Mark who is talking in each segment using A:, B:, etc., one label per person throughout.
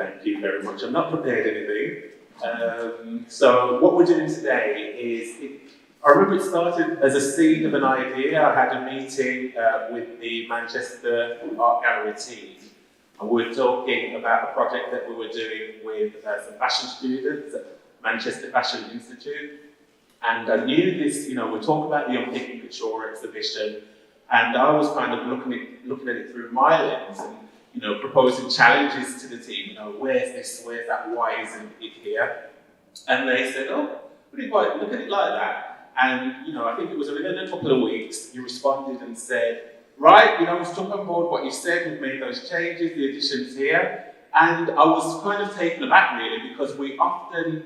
A: Thank you very much. I've not prepared anything. So what we're doing today is, I remember it started as a seed of an idea. I had a meeting with the Manchester Art Gallery team, and we were talking about a project that we were doing with some fashion students at Manchester Fashion Institute. And I knew this, we talk about the Unpicking Couture exhibition, and I was kind of looking at it through my lens and, proposing challenges to the team. Where's this, where's that, why isn't it here? And they said, oh, look at it like that. And, I think it was within a couple of weeks, you responded and said, right, we've took on board what you said, we've made those changes, the additions here. And I was kind of taken aback, really, because we often,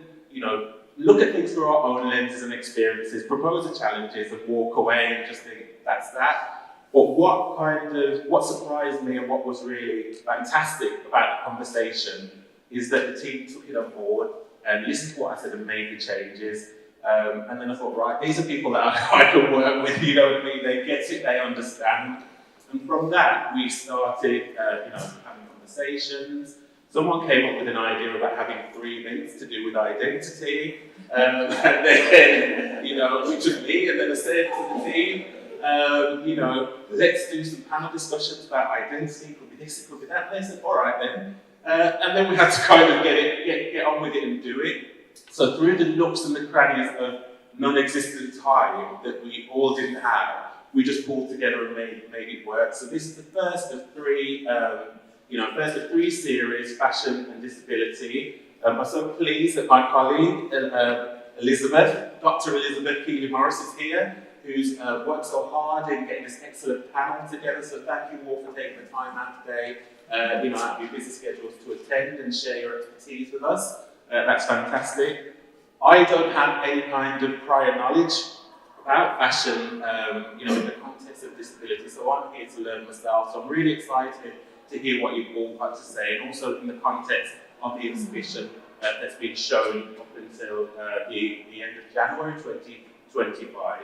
A: look at things through our own lenses and experiences, propose the challenges and walk away and just think, that's that. But what surprised me and what was really fantastic about the conversation is that the team took it on board and listened to what I said and made the changes. And then I thought, right, these are people that I can work with, you know what I mean? They get it, they understand. And from that, we started, having conversations. Someone came up with an idea about having 3 minutes to do with identity. And then, which was me, and then I said to the team, let's do some panel discussions about identity. It could be this, it could be that. And they said, all right then. And then we had to kind of get on with it and do it. So through the nooks and the crannies of non-existent time that we all didn't have, we just pulled together and made it work. So this is the first of three series, Fashion and Disability. I'm so pleased that my colleague, Dr. Elizabeth Kealy-Morris is here, who's worked so hard in getting this excellent panel together. So thank you all for taking the time out today, out of your busy schedules to attend and share your expertise with us. That's fantastic. I don't have any kind of prior knowledge about fashion, in the context of disability, so I'm here to learn myself. So I'm really excited to hear what you've all got to say, and also in the context of the exhibition that's been shown up until the end of January 2025.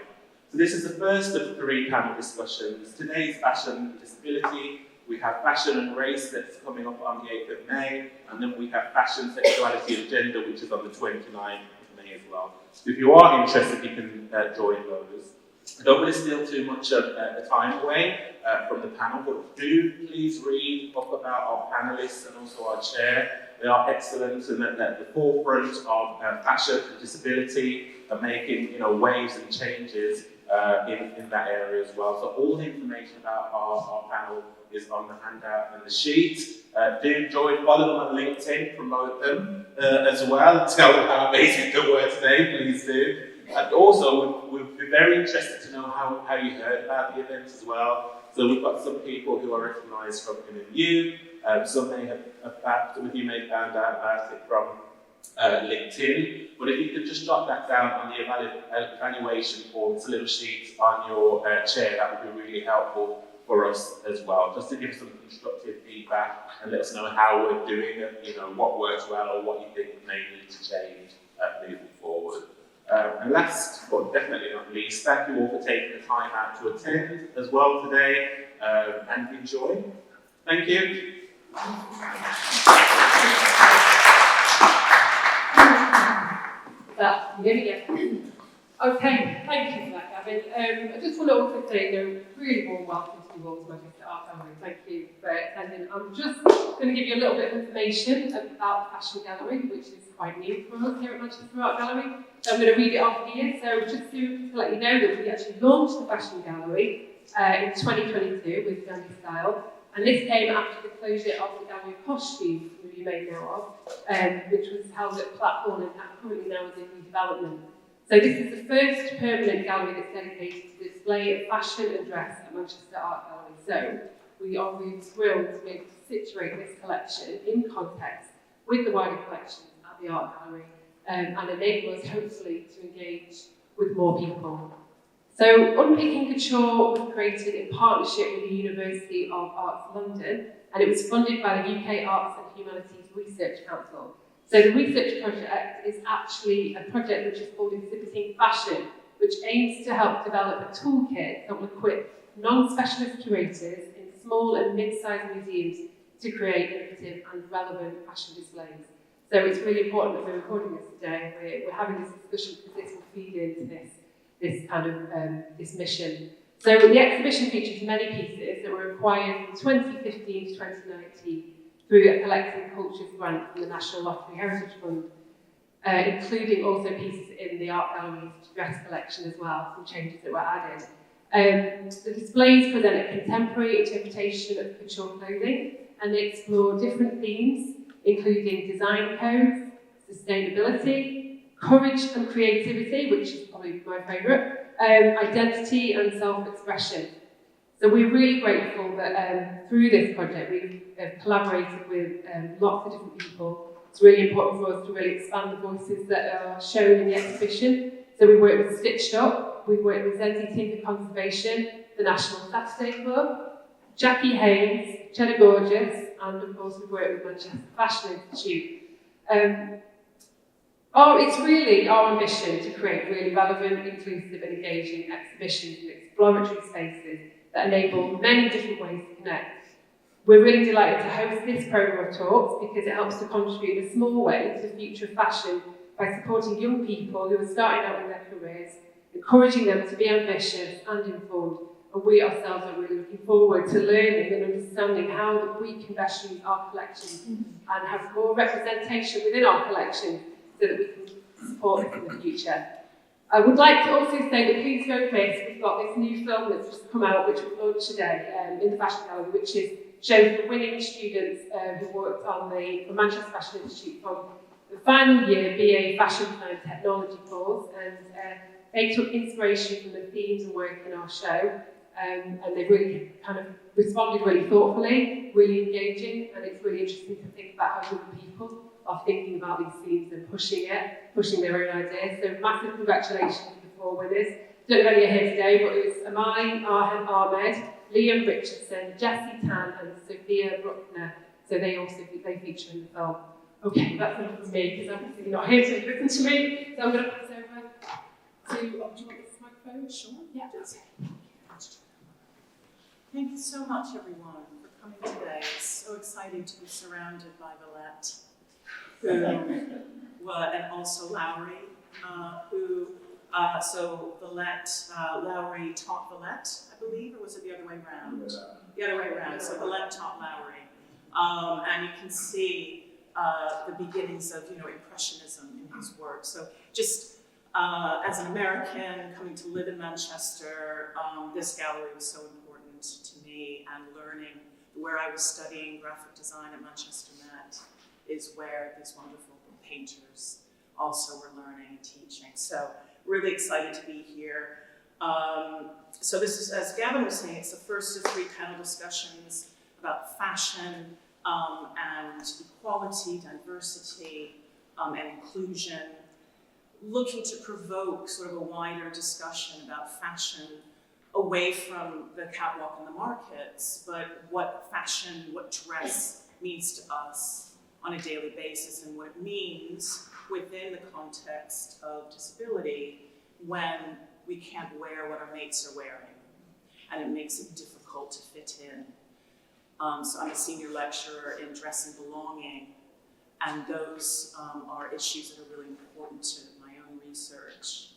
A: So this is the first of 3 panel discussions. Today's fashion and disability. We have fashion and race that's coming up on the 8th of May, and then we have fashion, sexuality and gender, which is on the 29th of May as well. So if you are interested, you can join those. I don't want to steal too much of the time away from the panel, but do please read up about our panelists and also our chair. They are excellent and at the forefront of fashion and disability and making waves and changes in that area as well. So all the information about our panel is on the handout and the sheet. Do follow them on LinkedIn, promote them as well, tell them how amazing they were today, please do. And also, we'd be very interested to know how you heard about the event as well. So we've got some people who are recognised from MMU, some of you may have found out about it from LinkedIn, but if you could just jot that down on the evaluation form, it's a little sheet on your chair, that would be really helpful for us as well, just to give some constructive feedback and let us know how we're doing it, what works well or what you think may need to change moving forward. And last, but definitely not least, thank you all for taking the time out to attend as well today and enjoy. Thank you.
B: Here we go. Okay, thank you for that, Gavin. I just want to also say really warm welcome to you all to Manchester Art Gallery. Thank you for attending. I'm just going to give you a little bit of information about the Fashion Gallery, which is quite new for us here at Manchester Art Gallery. So I'm going to read it off here. So just to let you know that we actually launched the Fashion Gallery in 2022 with Dandy Style. And this came after the closure of the Gallery of Costume, who you may know of, which was held at Platform and currently now is in redevelopment. So this is the first permanent gallery that's dedicated to the display of fashion and dress at Manchester Art Gallery. So we are really thrilled to be able to situate this collection in context with the wider collections at the Art Gallery and enable us hopefully to engage with more people. So Unpicking Couture was created in partnership with the University of Arts London, and it was funded by the UK Arts and Humanities Research Council. So the research project is actually a project which is called Exhibiting Fashion, which aims to help develop a toolkit that will equip non-specialist curators in small and mid-sized museums to create innovative and relevant fashion displays. So it's really important that we're recording this today. We're having this discussion because this will feed into this kind of this mission. So the exhibition features many pieces that were acquired from 2015 to 2019 through a Collecting Cultures grant from the National Lottery Heritage Fund, including also pieces in the Art Gallery's dress collection as well, some changes that were added. The displays present a contemporary interpretation of couture clothing, and they explore different themes, including design codes, sustainability, courage and creativity, which is probably my favourite, identity and self-expression. So we're really grateful that through this project we've collaborated with lots of different people. It's really important for us to really expand the voices that are shown in the exhibition. So we work with Stitched Up, we've worked with Zenzi Tinker Conservation, the National Saturday Club, Jackie Haynes, Cheddar Gorgeous, and of course we've worked with Manchester Fashion Institute. It's really our ambition to create really relevant, inclusive and engaging exhibitions and exploratory spaces that enable many different ways to connect. We're really delighted to host this programme of talks because it helps to contribute in a small way to the future of fashion by supporting young people who are starting out in their careers, encouraging them to be ambitious and informed. And we ourselves are really looking forward to learning and understanding how we can best use our collections and have more representation within our collections so that we can support this in the future. I would like to also say that please don't miss, we've got this new film that's just come out, which we'll launch today in the Fashion Gallery, which shows the winning students who worked on the Manchester Fashion Institute from the final year BA Fashion Design Technology course, and they took inspiration from the themes and work in our show, and they really kind of responded really thoughtfully, really engaging, and it's really interesting to think about how young people are thinking about these themes and pushing their own ideas. So massive congratulations to the 4 winners. I don't know if any are here today, but it was Amali Ahmed, Liam Richardson, Jessie Tan, and Sophia Bruckner. So they feature in the film. Okay, that's enough for me, because obviously you're not here to listen to me. So I'm going to pass over to, do you want this microphone? Sure. Yeah.
C: Thank you so much, everyone, for coming today. It's so exciting to be surrounded by Villette, and also Lowry, so Villette, Lowry taught Villette, I believe, or was it the other way around? Yeah. The other way around, so Villette taught Lowry. And you can see the beginnings of, Impressionism in his work. So just as an American coming to live in Manchester, this gallery was so important to me, and learning where I was studying graphic design at Manchester Met is where these wonderful painters also were learning and teaching. So really excited to be here. So this is, as Gavin was saying, it's the first of 3 panel discussions about fashion and equality, diversity, and inclusion, looking to provoke sort of a wider discussion about fashion away from the catwalk and the markets, but what fashion, what dress means to us on a daily basis, and what it means within the context of disability when we can't wear what our mates are wearing, and it makes it difficult to fit in. So I'm a senior lecturer in dress and belonging, and those are issues that are really important to my own research.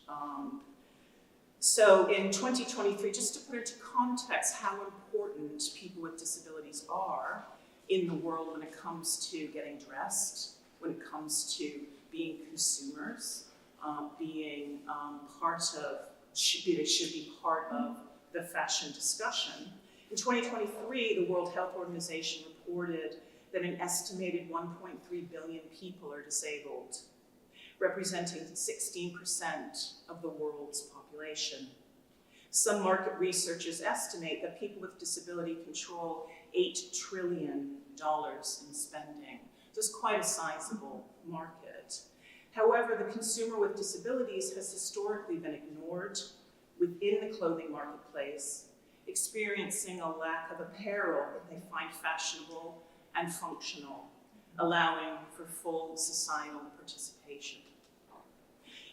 C: So in 2023, just to put into context how important people with disabilities are in the world when it comes to getting dressed, when it comes to being consumers, being they should be part of the fashion discussion. In 2023, the World Health Organization reported that an estimated 1.3 billion people are disabled, representing 16% of the world's population. Some market researchers estimate that people with disability control $8 trillion in spending. So it's quite a sizable market. However, the consumer with disabilities has historically been ignored within the clothing marketplace, experiencing a lack of apparel that they find fashionable and functional, allowing for full societal participation.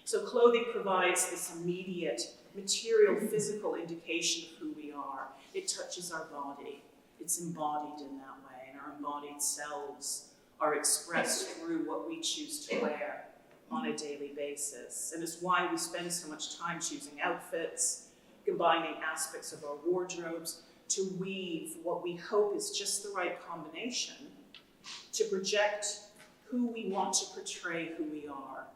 C: So clothing provides this immediate material, physical indication of who we are. It touches our body. It's embodied in that way. And our embodied selves are expressed through what we choose to wear on a daily basis. And it's why we spend so much time choosing outfits, combining aspects of our wardrobes to weave what we hope is just the right combination to project who we want to portray who we are.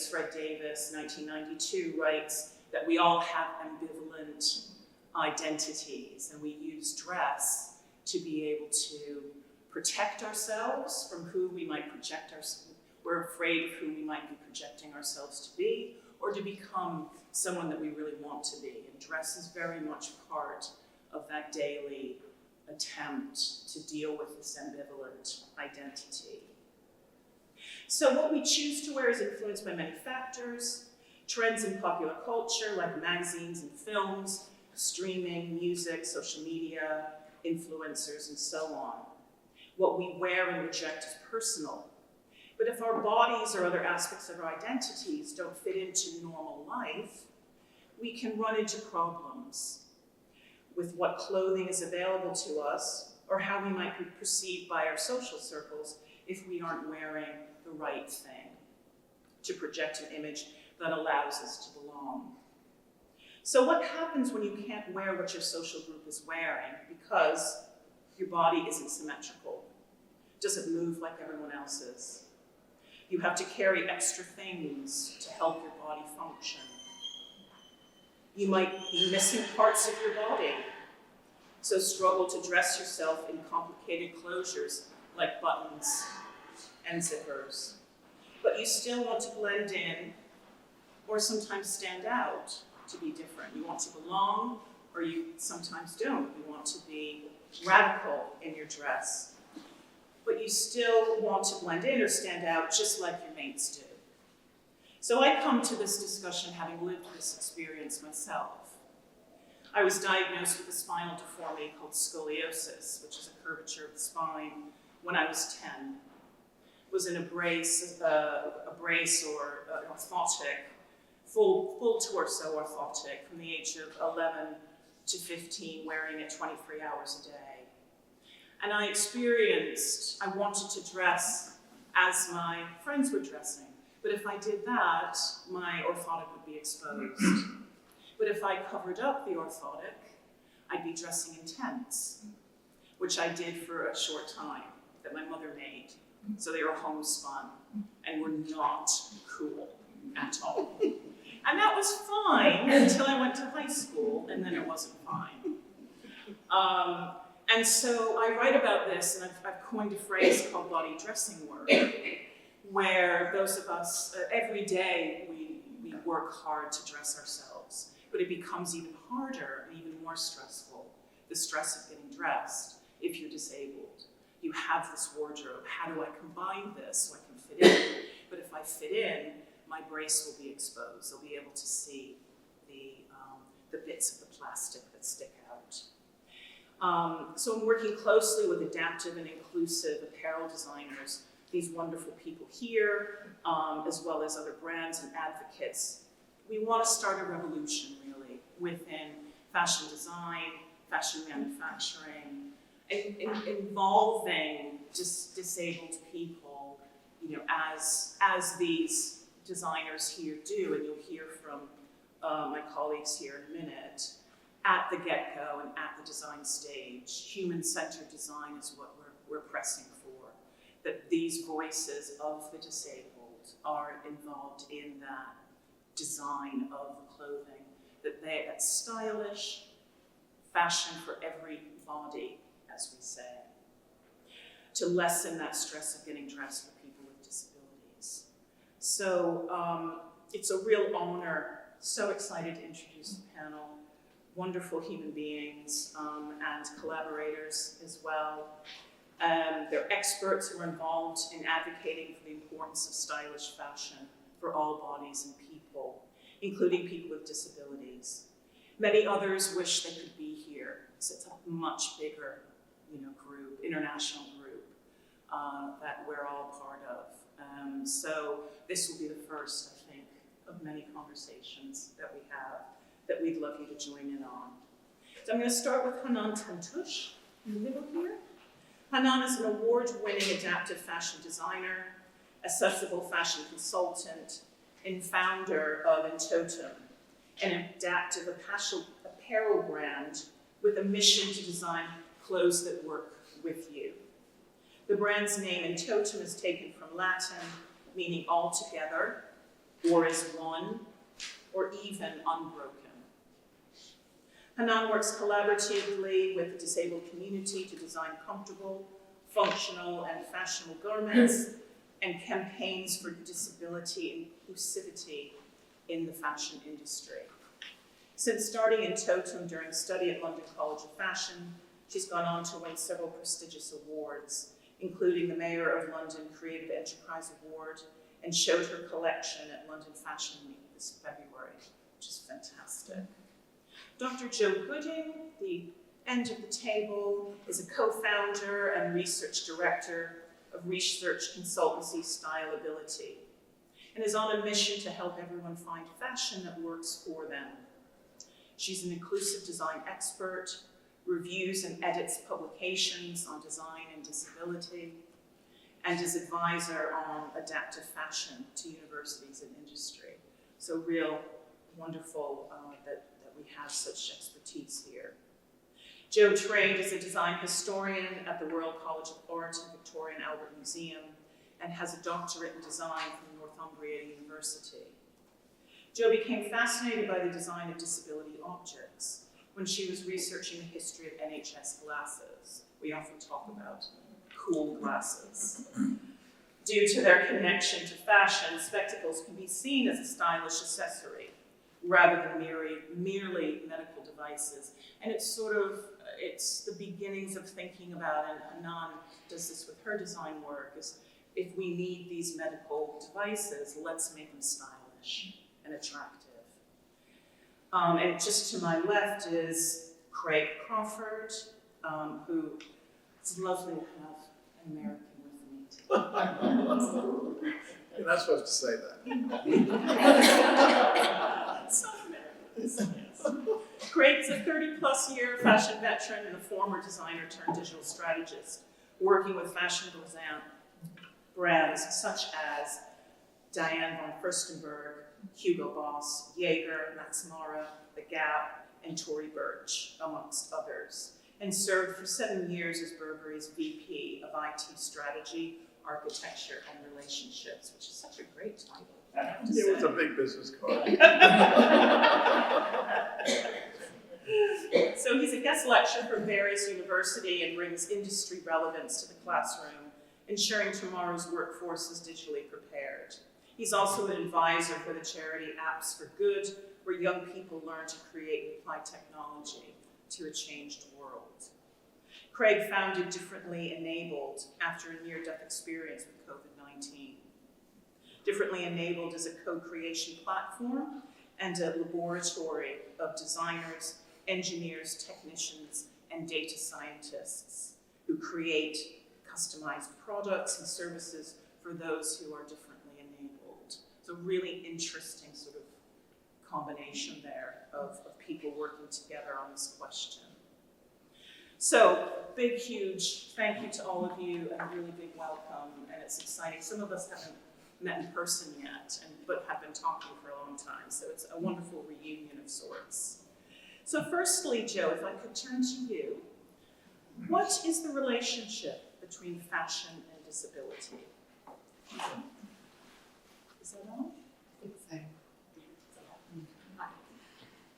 C: Fred Davis, 1992, writes that we all have ambivalent identities, and we use dress to be able to protect ourselves from who we might project ourselves. We're afraid of who we might be projecting ourselves to be, or to become someone that we really want to be. And dress is very much part of that daily attempt to deal with this ambivalent identity. So what we choose to wear is influenced by many factors. Trends in popular culture, like magazines and films, streaming, music, social media, influencers, and so on. What we wear and reject is personal. But if our bodies or other aspects of our identities don't fit into normal life, we can run into problems with what clothing is available to us or how we might be perceived by our social circles if we aren't wearing the right thing to project an image that allows us to belong. So what happens when you can't wear what your social group is wearing because your body isn't symmetrical? Doesn't move like everyone else's. You have to carry extra things to help your body function. You might be missing parts of your body, so struggle to dress yourself in complicated closures like buttons and zippers. But you still want to blend in or sometimes stand out to be different. You want to belong, or you sometimes don't. You want to be radical in your dress. But you still want to blend in or stand out just like your mates do. So I come to this discussion having lived this experience myself. I was diagnosed with a spinal deformity called scoliosis, which is a curvature of the spine, when I was 10. Was in a brace or orthotic, full torso orthotic from the age of 11 to 15, wearing it 23 hours a day. And I wanted to dress as my friends were dressing. But if I did that, my orthotic would be exposed. But if I covered up the orthotic, I'd be dressing in tents, which I did for a short time, that my mother made. So they were homespun and were not cool at all. And that was fine until I went to high school, and then it wasn't fine. And so I write about this, and I've coined a phrase called body dressing work, where those of us, every day we work hard to dress ourselves, but it becomes even harder and even more stressful, the stress of getting dressed if you're disabled. You have this wardrobe. How do I combine this so I can fit in? But if I fit in, my brace will be exposed. They'll be able to see the bits of the plastic that stick out. So I'm working closely with adaptive and inclusive apparel designers, these wonderful people here, as well as other brands and advocates. We want to start a revolution, really, within fashion design, fashion manufacturing, involving disabled people, as these designers here do, and you'll hear from my colleagues here in a minute, at the get-go and at the design stage. Human-centered design is what we're pressing for, that these voices of the disabled are involved in that design of the clothing, that's stylish, fashion for every body, as we say, to lessen that stress of getting dressed for people with disabilities. So it's a real honor, so excited to introduce the panel, wonderful human beings and collaborators as well. They're experts who are involved in advocating for the importance of stylish fashion for all bodies and people, including people with disabilities. Many others wish they could be here, so it's a much bigger group, international group, that we're all part of. So this will be the first, I think, of many conversations that we have that we'd love you to join in on. So I'm going to start with Hanan Tantush. in the middle here. Hanan is an award-winning adaptive fashion designer, accessible fashion consultant, and founder of Intotum, an adaptive apparel brand with a mission to design clothes that work with you. The brand's name Intotum is taken from Latin, meaning all together, or as one, or even unbroken. Hanan works collaboratively with the disabled community to design comfortable, functional, and fashionable garments, and campaigns for disability inclusivity in the fashion industry. Since starting Intotum during study at London College of Fashion, she's gone on to win several prestigious awards, including the Mayor of London Creative Enterprise Award, and showed her collection at London Fashion Week this February, which is fantastic. Dr. Joe Gooding, the end of the table, is a co-founder and research director of research consultancy Styleability, and is on a mission to help everyone find fashion that works for them. She's an inclusive design expert, reviews and edits publications on design and disability, and is advisor on adaptive fashion to universities and industry. So real wonderful that we have such expertise here. Jo trained as a design historian at the Royal College of Art and Victoria and Albert Museum, and has a doctorate in design from Northumbria University. Jo became fascinated by the design of disability objects when she was researching the history of NHS glasses. We often talk about cool glasses. Due to their connection to fashion, spectacles can be seen as a stylish accessory rather than merely medical devices. And it's the beginnings of thinking about, and Hanan does this with her design work, is if we need these medical devices, let's make them stylish and attractive. And just to my left is Craig Crawford, who it's lovely to have an American with me.
D: You're not supposed to say that.
C: Some Americans, yes. Craig is a 30-plus year fashion veteran and a former designer turned digital strategist, working with fashionable brands such as Diane von Furstenberg, Hugo Boss, Jaeger, Max Mara, The Gap, and Tory Burch, amongst others, and served for 7 years as Burberry's VP of IT Strategy, Architecture, and Relationships, which is such a great title.
D: It was a big business card.
C: So he's a guest lecturer for various universities and brings industry relevance to the classroom, ensuring tomorrow's workforce is digitally prepared. He's also an advisor for the charity Apps for Good, where young people learn to create and apply technology to a changed world. Craig founded Differently Enabled after a near-death experience with COVID-19. Differently Enabled is a co-creation platform and a laboratory of designers, engineers, technicians, and data scientists who create customized products and services for those who are differently enabled. So really interesting sort of combination there of people working together on this question. So big, huge thank you to all of you and a really big welcome, and it's exciting. Some of us haven't met in person yet, but have been talking for a long time, so it's a wonderful reunion of sorts. So firstly, Jo, if I could turn to you, what is the relationship between fashion and disability? Is that on?
E: I think so.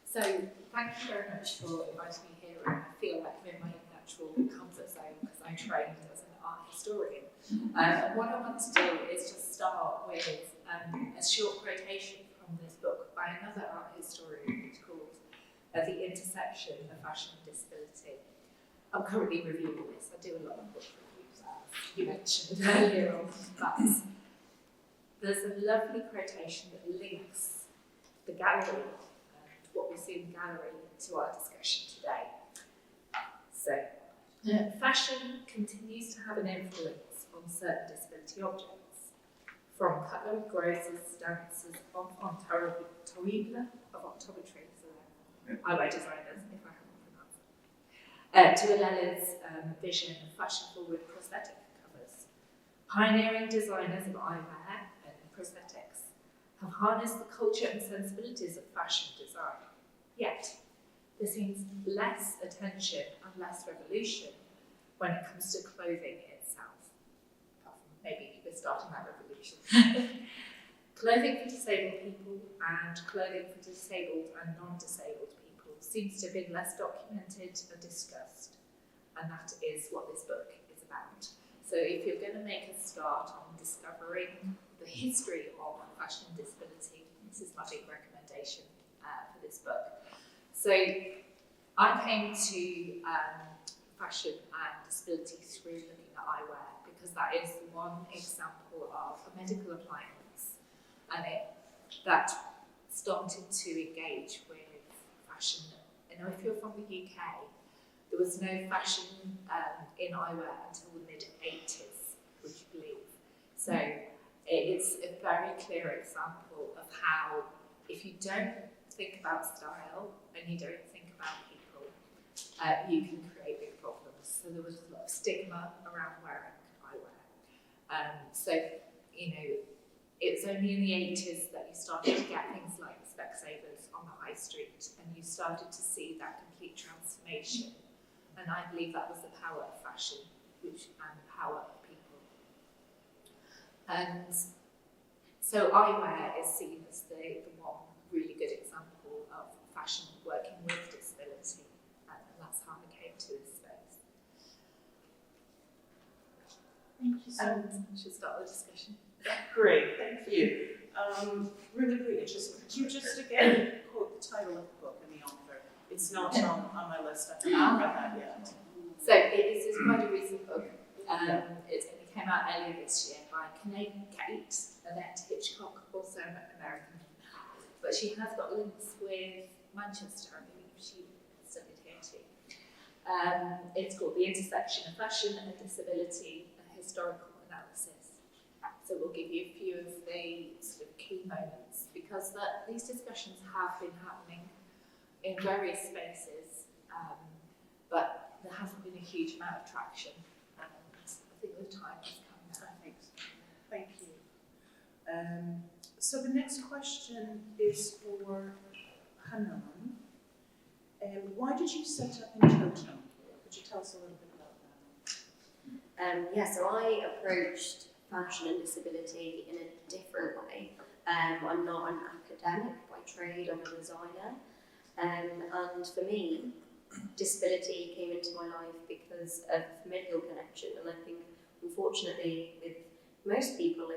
E: So thank you very much for inviting me here. I feel like I'm in my natural comfort zone because I trained as an art historian. What I want to do is just start with a short quotation from this book by another art historian. It's called The Intersection of Fashion and Disability. I'm currently reviewing this. I do a lot of book reviews, as you mentioned earlier on, but there's a lovely quotation that links the gallery, what we see in the gallery, to our discussion today. So, fashion continues to have an influence on certain disability objects, from cutlery grocers, dancers, enfant terrible of optometry, so highway designers, if I haven't pronounced to Alela's vision of fashion-forward prosthetic covers. Pioneering designers of eyewear and prosthetics have harnessed the culture and sensibilities of fashion design. Yet, there seems less attention and less revolution when it comes to clothing itself. Apart from maybe we're starting that revolution. Clothing for disabled people and clothing for disabled and non-disabled people seems to have been less documented and discussed, and that is what this book is about. So if you're going to make a start on discovering the history of fashion and disability, this is my big recommendation for this book. So I came to fashion and disability through looking at eyewear, because that is one example of a medical appliance, and that started to engage with fashion. You know, if you're from the UK, there was no fashion in eyewear until the mid-80s, would you believe? So it's a very clear example of how, if you don't think about style and you don't think about people, you can create big problems. So there was a lot of stigma around wearing eyewear. So, you know, it was only in the 80s that you started to get things like Specsavers on the high street, and you started to see that complete transformation. And I believe that was the power of fashion, and the power of people. And so eyewear is seen as the one really good example of fashion working with disability, and that's how I came to this space.
C: Thank you so much.
E: Should start the discussion.
C: Great, thank you. Really, really interesting. Could you just again quote the title of the book and the author? It's not on my list, I haven't read that yet.
E: So this is quite a recent book. It came out earlier this year by Canadian Kate Hitchcock, also an American. But she has got links with Manchester, I believe she studied here too. It's called The Intersection of Fashion and Disability, a Historical Analysis. So we'll give you a few of the sort of key moments, because these discussions have been happening in various spaces, but there hasn't been a huge amount of traction, and I think the time has come now.
C: Thank you. So the next question is for Hanan. Why did you set up in Totem? Could you tell us a little bit about that?
F: So I approached fashion and disability in a different way. I'm not an academic by trade, I'm a designer. And for me, disability came into my life because of familial connection, and I think unfortunately with most people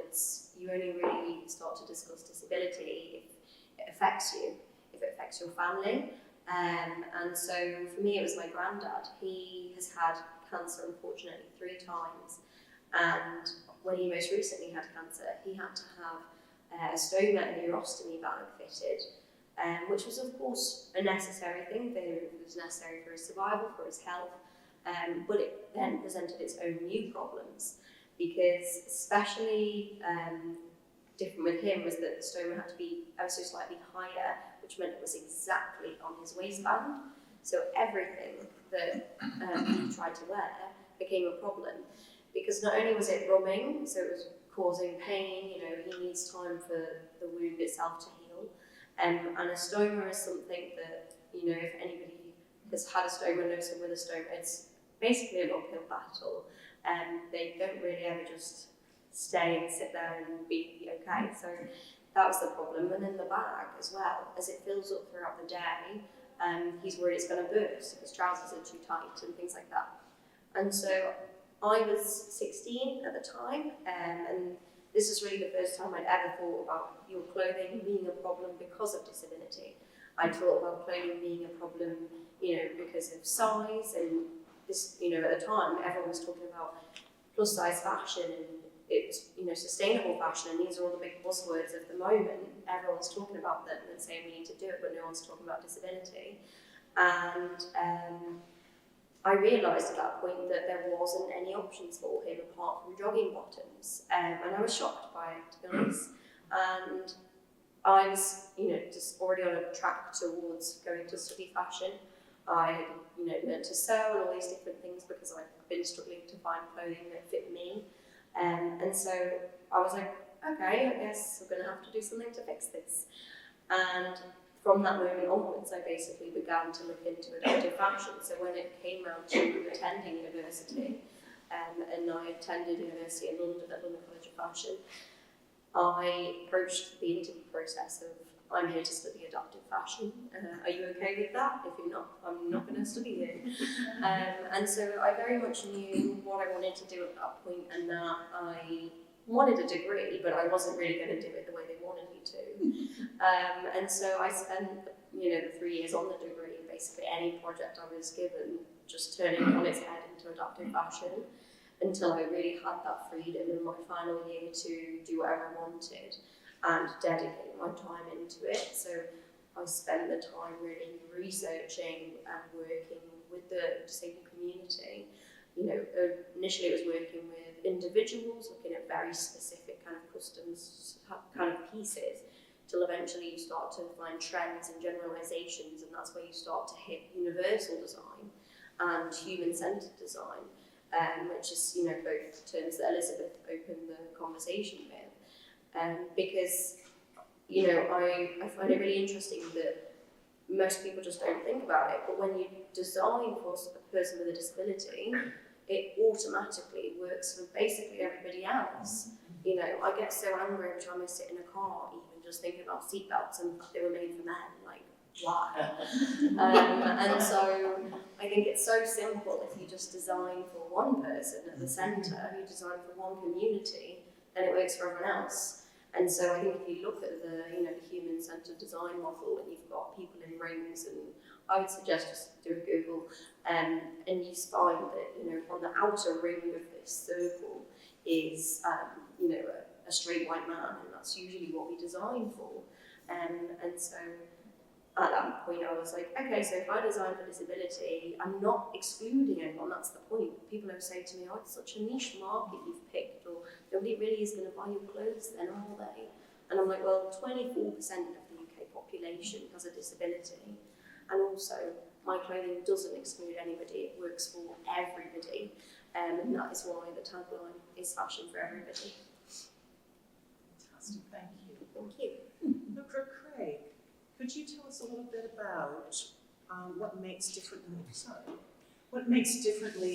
F: you only really start to discuss disability if it affects you, if it affects your family. And so for me it was my granddad. He has had cancer unfortunately 3 times, and when he most recently had cancer he had to have a stoma and urostomy bag fitted. Which was of course a necessary thing for him. It was necessary for his survival, for his health, but it then presented its own new problems, because especially different with him was that the stoma had to be ever so slightly higher, which meant it was exactly on his waistband. So everything that he tried to wear became a problem, because not only was it rubbing, so it was causing pain, you know, he needs time for the wound itself to heal. And a stoma is something that, you know, if anybody has had a stoma, knows someone with a stoma, it's basically an uphill battle. They don't really ever just stay and sit there and be okay. So that was the problem. And then the bag as well, as it fills up throughout the day, he's worried it's going to burst if his trousers are too tight and things like that. And so I was 16 at the time, and this is really the first time I'd ever thought about your clothing being a problem because of disability. I thought about clothing being a problem, you know, because of size, and this, you know, at the time everyone was talking about plus size fashion, and it's, you know, sustainable fashion, and these are all the big buzzwords of the moment. Everyone's talking about them and saying we need to do it, but no one's talking about disability. And I realised at that point that there wasn't any options for him apart from jogging bottoms, and I was shocked by it, to be honest. And I was, you know, just already on a track towards going to study fashion. I, learned to sew and all these different things because I've been struggling to find clothing that fit me. And so I was like, okay, I guess I'm going to have to do something to fix this. And from that moment onwards, I basically began to look into adaptive fashion. So when it came around to attending university, and I attended university in London at London College of Fashion, I approached the interview process of, I'm here to study adaptive fashion. Are you okay with that? If you're not, I'm not going to study here. And so I very much knew what I wanted to do at that point, and that I wanted a degree, but I wasn't really going to do it the way they wanted me to. And so I spent, the 3 years on the degree, basically any project I was given, just turning it on its head into adaptive fashion, until I really had that freedom in my final year to do whatever I wanted and dedicate my time into it. So I spent the time really researching and working with the disabled community. Initially it was working with individuals, looking at very specific kind of customs kind of pieces, till eventually you start to find trends and generalizations, and that's where you start to hit universal design and human-centered design, which is, both terms that Elizabeth opened the conversation with. Because, I find it really interesting that most people just don't think about it, but when you design for a person with a disability, it automatically works for basically everybody else. I get so angry every time I sit in a car, even just thinking about seatbelts, and they were made for men, like, why? And so I think it's so simple. If you just design for one person at the centre, you design for one community, then it works for everyone else. And so I think if you look at the human-centred design model, and you've got people in rings, and I would suggest just do a Google, and you find that on the outer ring of this circle is a straight white man, and that's usually what we design for. And so at that point I was like, okay, so if I design for disability, I'm not excluding anyone, that's the point. People have said to me, oh, it's such a niche market you've picked, or nobody really is going to buy your clothes then, are they? And I'm like, well, 24% of the UK population has a disability, and also my clothing doesn't exclude anybody, it works for everybody, and that is why the tagline is fashion for everybody.
C: Fantastic, thank you.
F: Thank you.
C: Dr. Craig, could you tell us a little bit about what makes differently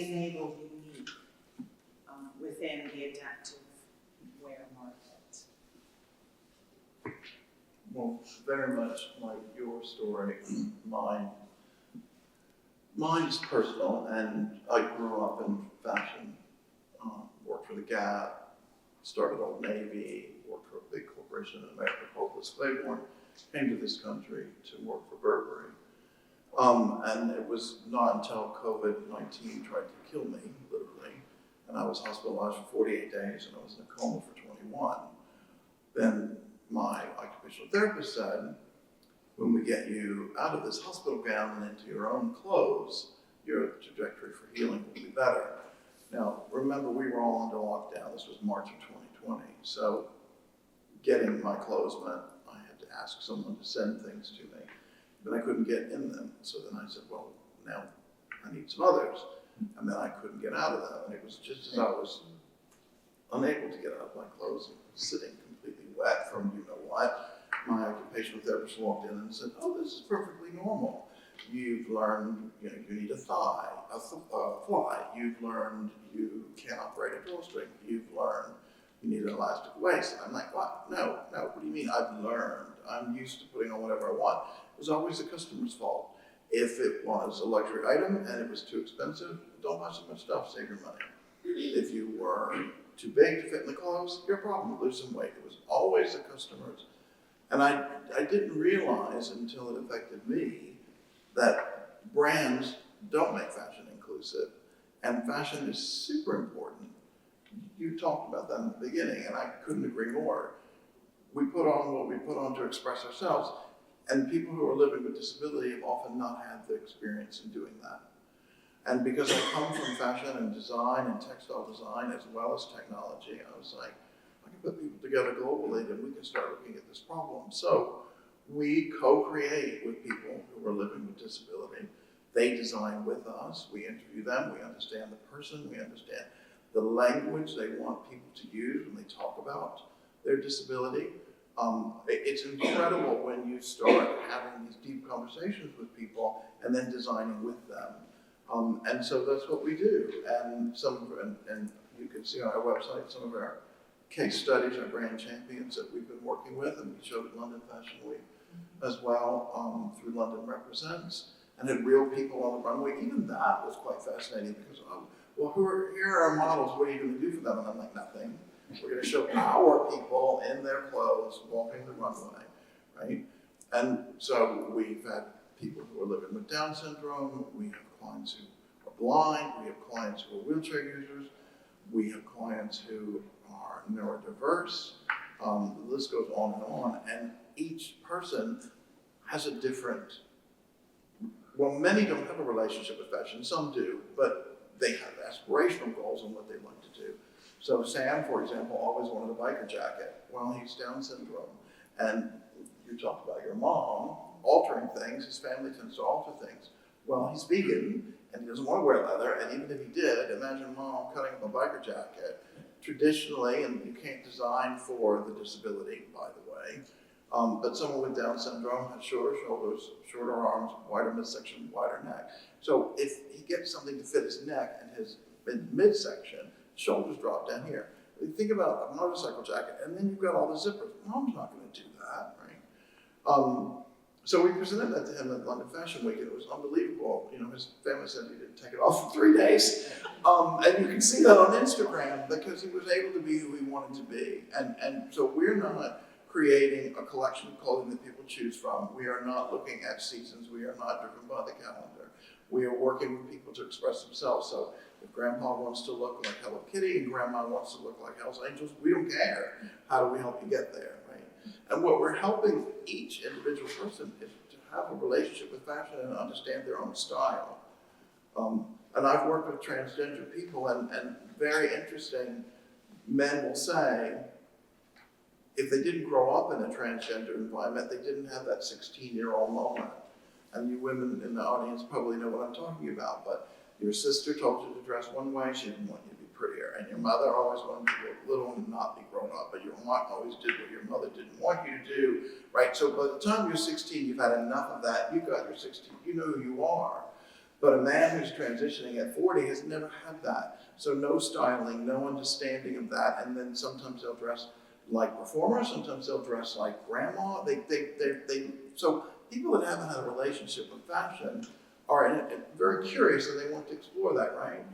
C: enabled unique within the adaptive wear market?
D: Well, very much like your story, mine is personal, and I grew up in fashion, worked for the Gap, started Old Navy, worked for a big corporation in America called Claiborne, came to this country to work for Burberry. And it was not until COVID-19 tried to kill me, literally, and I was hospitalized for 48 days and I was in a coma for 21. Then my occupational therapist said, when we get you out of this hospital gown and into your own clothes, your trajectory for healing will be better. Now, remember, we were all under lockdown. This was March of 2020. So getting my clothes meant I had to ask someone to send things to me, but I couldn't get in them. So then I said, well, now I need some others. And then I couldn't get out of them. And it was just as I was unable to get out of my clothes and sitting completely wet from you know what, my occupational therapist walked in and said, oh, this is perfectly normal. You've learned, you need a fly. You've learned you can't operate a drawstring. You've learned you need an elastic waist. And I'm like, what? No, what do you mean I've learned? I'm used to putting on whatever I want. It was always the customer's fault. If it was a luxury item and it was too expensive, don't buy so much stuff, save your money. If you were too big to fit in the clothes, your problem, lose some weight. It was always the customers. And I didn't realize until it affected me that brands don't make fashion inclusive, and fashion is super important. You talked about that in the beginning, and I couldn't agree more. We put on what we put on to express ourselves, and people who are living with disability have often not had the experience in doing that. And because I come from fashion and design and textile design as well as technology, I was like, I can put people together globally and we can start looking at this problem. So we co-create with people who are living with disability They design with us, we interview them, we understand the person, we understand the language they want people to use when they talk about their disability. It's incredible when you start having these deep conversations with people and then designing with them. And so that's what we do. And you can see on our website some of our case studies, our brand champions that we've been working with, and we showed at London Fashion Week as well, through London Represents, and had real people on the runway. Even that was quite fascinating because, well, here are our models, what are you going to do for them? And I'm like, nothing. We're going to show our people in their clothes walking the runway, right? And so we've had people who are living with Down syndrome, we have clients who are blind, we have clients who are wheelchair users, we have clients who are neurodiverse, the list goes on, and each person has a different, well, many don't have a relationship with fashion, some do, but they have aspirational goals on what they'd like to do. So Sam, for example, always wanted a biker jacket. Well, he's Down syndrome, and you talked about your mom altering things, his family tends to alter things. Well, he's vegan, and he doesn't want to wear leather, and even if he did, imagine mom cutting up a biker jacket. Traditionally, and you can't design for the disability, by the way, but someone with Down syndrome has shorter shoulders, shorter arms, wider midsection, wider neck. So if he gets something to fit his neck and his midsection, shoulders drop down here. Think about a motorcycle jacket, and then you've got all the zippers. Mom's not going to do that, right? So we presented that to him at London Fashion Week, and it was unbelievable. You know, his family said he didn't take it off for 3 days. And you can see that on Instagram because he was able to be who he wanted to be. And so we're not creating a collection of clothing that people choose from. We are not looking at seasons. We are not driven by the calendar. We are working with people to express themselves. So if Grandpa wants to look like Hello Kitty and Grandma wants to look like Hell's Angels, we don't care. How do we help you get there, right? And what we're helping each individual person is to have a relationship with fashion and understand their own style. And I've worked with transgender people, and very interesting, men will say, if they didn't grow up in a transgender environment, they didn't have that 16-year-old moment. And you women in the audience probably know what I'm talking about, but your sister told you to dress one way, she didn't want you to be prettier. And your mother always wanted you to look little and not be grown up, but your aunt always did what your mother didn't want you to do, right? So by the time you're 16, you've had enough of that. You've got your 16, you know who you are. But a man who's transitioning at 40 has never had that. So no styling, no understanding of that. And then sometimes they'll dress like performers, sometimes they'll dress like grandma. So people that haven't had a relationship with fashion are very curious and they want to explore that, right?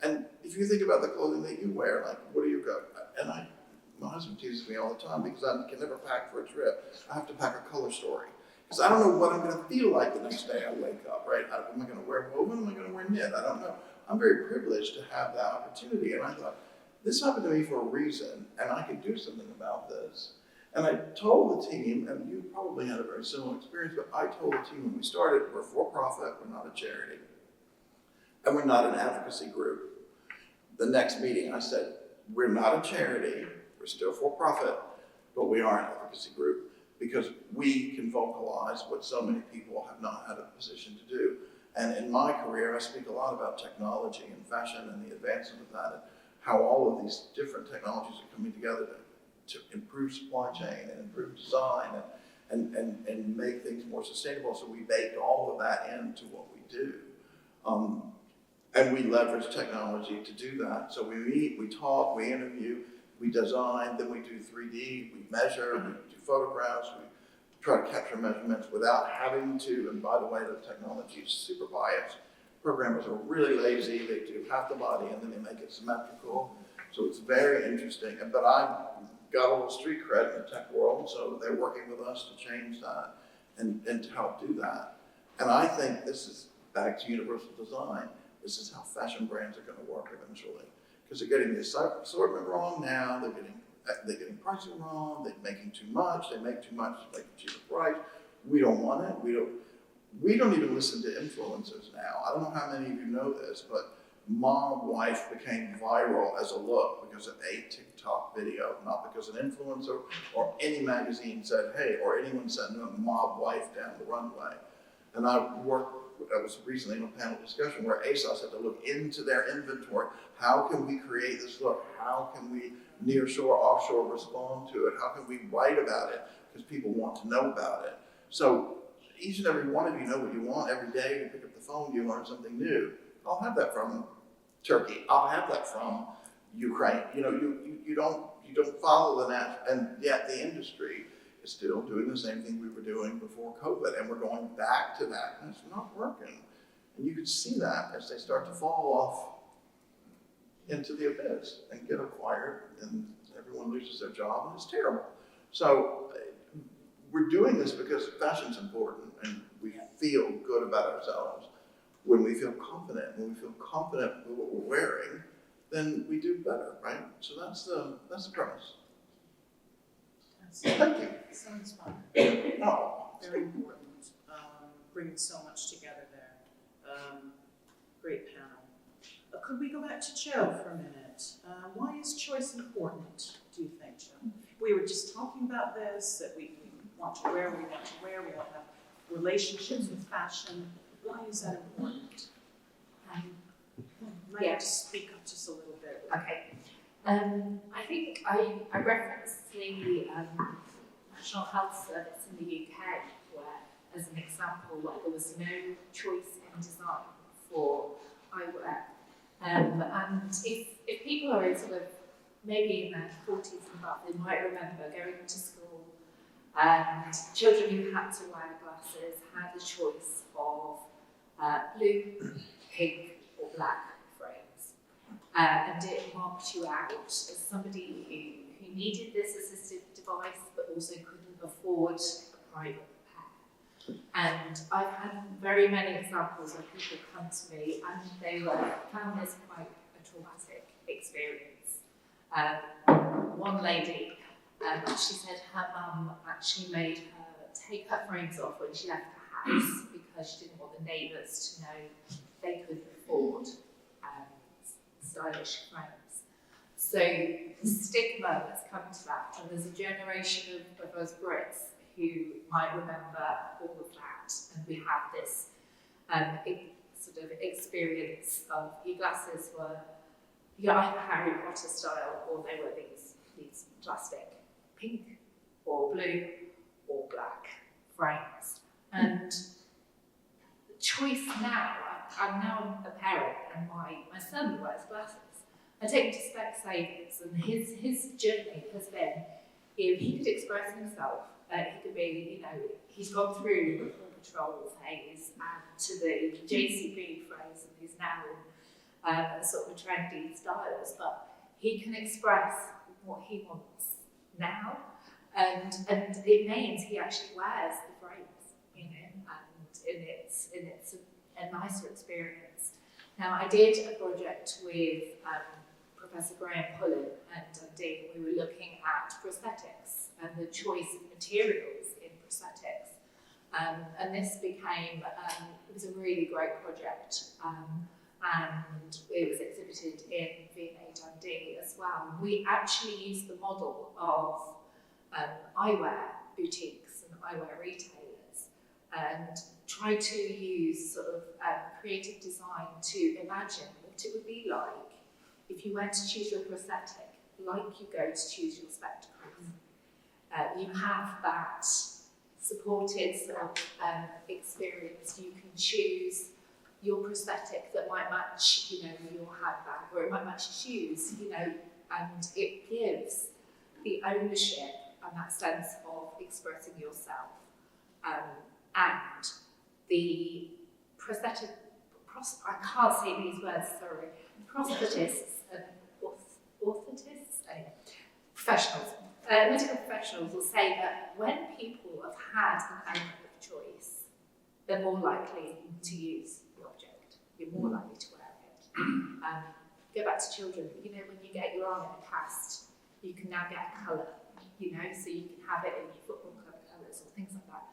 D: And if you think about the clothing that you wear, like, what do you got? And my husband teases me all the time because I can never pack for a trip. I have to pack a color story. Because I don't know what I'm going to feel like the next day I wake up, right? Am I going to wear woven? Am I going to wear knit? I don't know. I'm very privileged to have that opportunity. And I thought, this happened to me for a reason, and I could do something about this. And I told the team, and you probably had a very similar experience, but I told the team when we started, we're for-profit, we're not a charity, and we're not an advocacy group. The next meeting, I said, we're not a charity, we're still for-profit, but we are an advocacy group because we can vocalize what so many people have not had a position to do. And in my career, I speak a lot about technology and fashion and the advancement of that, and how all of these different technologies are coming together to improve supply chain and improve design and make things more sustainable. So we baked all of that into what we do. And we leverage technology to do that. So we meet, we talk, we interview, we design, then we do 3D, we measure, we do photographs, we try to capture measurements without having to, and by the way, the technology is super biased. Programmers are really lazy, they do half the body and then they make it symmetrical. So it's very interesting. But I got a little street cred in the tech world, so they're working with us to change that and to help do that. And I think this is back to universal design. This is how fashion brands are going to work eventually. Because they're getting the assortment wrong now, they're getting pricing wrong, they're making too much, they make too much to make a cheaper price. We don't want it. We don't even listen to influencers now. I don't know how many of you know this, but Mob Wife became viral as a look because of a TikTok video, not because an influencer or any magazine said, hey, or anyone said, no, Mob Wife down the runway. And I worked I was recently in a panel discussion where ASOS had to look into their inventory. How can we create this look? How can we nearshore, offshore respond to it? How can we write about it? Because people want to know about it. So each and every one of you know what you want every day. You pick up the phone, you learn something new. I'll have that from Turkey. I'll have that from Ukraine. You know, you don't follow the net, and yet the industry is still doing the same thing we were doing before COVID, and we're going back to that, and it's not working. And you can see that as they start to fall off into the abyss and get acquired, and everyone loses their job, and it's terrible. So we're doing this because fashion's important, and we feel good about ourselves. When we feel confident, with what we're wearing, then we do better, right? So that's the premise. Thank you.
C: So inspiring.
D: Oh.
C: Very important. Bringing so much together there. Great panel. Could we go back to Joe for a minute? Why is choice important, do you think, Joe? We were just talking about this, that we want to wear, we want to have relationships with fashion. Why is that important? You might have to speak up just a little bit.
E: Okay. I think I referenced the National Health Service in the UK, where, as an example, where there was no choice in design for eyewear. And if people are in sort of maybe in their 40s and above, they might remember going to school and children who had to wear glasses had a choice of blue, pink, or black frames. And it marked you out as somebody who needed this assistive device but also couldn't afford a private pair. And I've had very many examples of people come to me and they found this quite a traumatic experience. One lady, she said her mum actually made her take her frames off when she left the house because she didn't want the neighbours to know they couldn't afford stylish frames. So the stigma has come to that, and there's a generation of us Brits who might remember all of that, and we have this sort of experience of your glasses were either Harry Potter style or they were these plastic pink or blue or black frames. And the choice now, I'm now a parent and my son wears glasses. I take him to Specsavers and his journey has been, he could express himself, he could be, he's gone through the Paw Patrol phase and to the JCB phase and he's now in sort of trendy styles, but he can express what he wants now, and it means he actually wears the frames, and it's a nicer experience. Now, I did a project with Professor Graham Pullen at Dundee. We were looking at prosthetics and the choice of materials in prosthetics, and this became it was a really great project. And it was exhibited in V&A Dundee as well. We actually used the model of eyewear boutiques and eyewear retailers and tried to use sort of creative design to imagine what it would be like if you went to choose your prosthetic, like you go to choose your spectacles. You have that supported sort of experience. You can choose your prosthetic that might match, your handbag, or it might match your shoes, and it gives the ownership and that sense of expressing yourself. And the prosthetic, I can't say these words, sorry, prosthetists and orthotists, anyway, professionals, medical professionals will say that when people have had an element of choice, they're more likely to use the object. You're more likely to wear it. Go back to children. When you get your arm in a cast, you can now get a colour. So you can have it in your football club colours or things like that,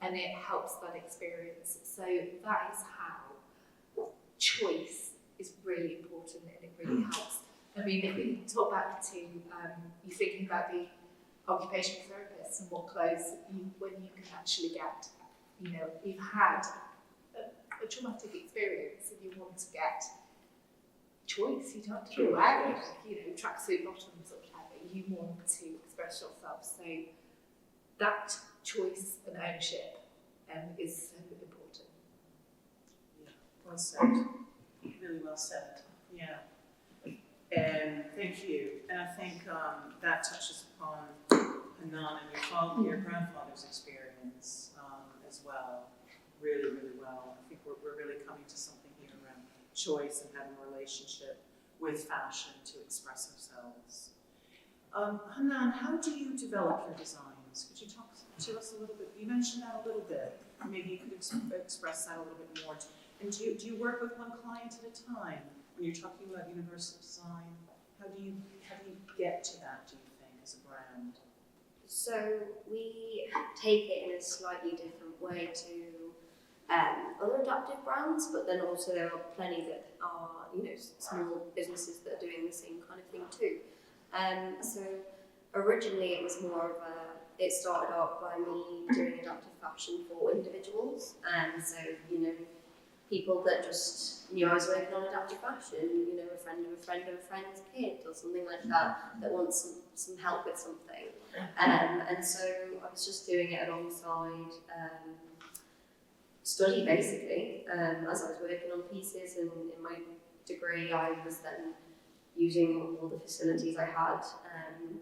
E: and it helps that experience. So that is how choice is really important, and it really helps. I mean, if we talk back to you thinking about the occupational therapists and what clothes when you can actually get, you've had a traumatic experience and you want to get choice, you don't have to be wearing, tracksuit bottoms or whatever, you want to express yourself. So that choice and ownership is so important.
C: Yeah, well said. Really well said. Yeah. And thank you. And I think that touches upon Hanan and your grandfather's experience as well. Really, really well. I think we're really coming to something here around choice and having a relationship with fashion to express ourselves. Hanan, how do you develop your designs? Could you talk to us a little bit? You mentioned that a little bit. Maybe you could express that a little bit more. And do you work with one client at a time when you're talking about universal design? How do you get to that, do you think, as a brand?
F: So we take it in a slightly different way to other adaptive brands, but then also there are plenty that are, small businesses that are doing the same kind of thing too. So originally it was more of it started out by me doing adaptive fashion for individuals, and so, people that just knew I was working on adaptive fashion, a friend of a friend of a friend's kid or something like that wants some help with something. And so I was just doing it alongside study basically. As I was working on pieces and in my degree, I was then using all the facilities I had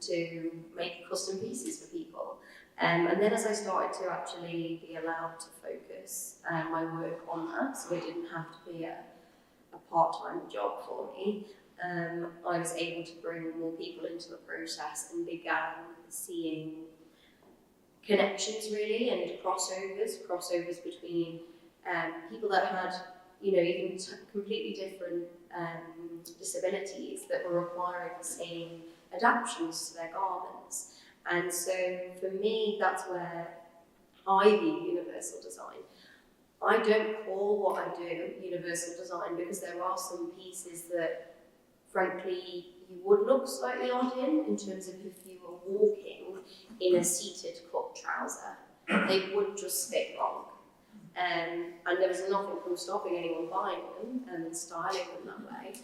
F: to make custom pieces for people. And then as I started to actually be allowed to focus my work on that, so it didn't have to be a part-time job for me, I was able to bring more people into the process and began seeing connections really and crossovers between people that had, even completely different disabilities that were requiring the same adaptations to their garments. And so for me, that's where I view universal design. I don't call what I do universal design because there are some pieces that, frankly, you would look slightly odd in terms of if you were walking in a seated cut trouser. They would just fit wrong. And there was nothing from stopping anyone buying them and styling them that way,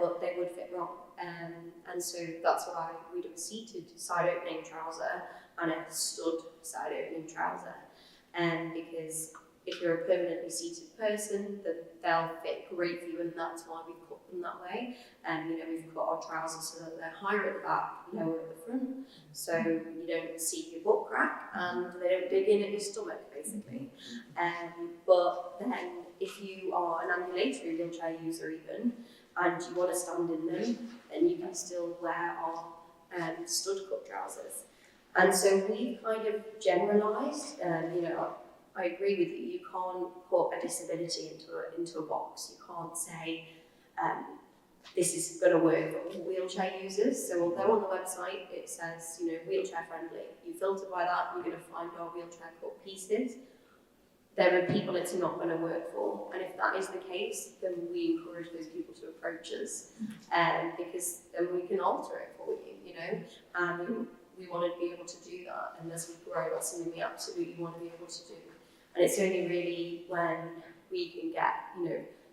F: but they would fit wrong. And so that's why we do a seated side-opening trouser and a stood side-opening trouser. Because if you're a permanently seated person, then they'll fit great for you, and that's why we cut them that way. We've cut our trousers so that they're higher at the back, lower at the front, so you don't see your butt crack and they don't dig in at your stomach, basically. But then, if you are an ambulatory wheelchair user even, and you want to stand in them, then you can still wear our stud cut trousers. And so we've kind of generalised, I agree with you, you can't put a disability into a box. You can't say, this is going to work for wheelchair users. So although on the website it says, wheelchair friendly, you filter by that, you're going to find our wheelchair cut pieces. There are people it's not going to work for, and if that is the case, then we encourage those people to approach us, because then we can alter it for you, and we want to be able to do that, and as we grow, that's something we absolutely want to be able to do. And it's only really when we can get,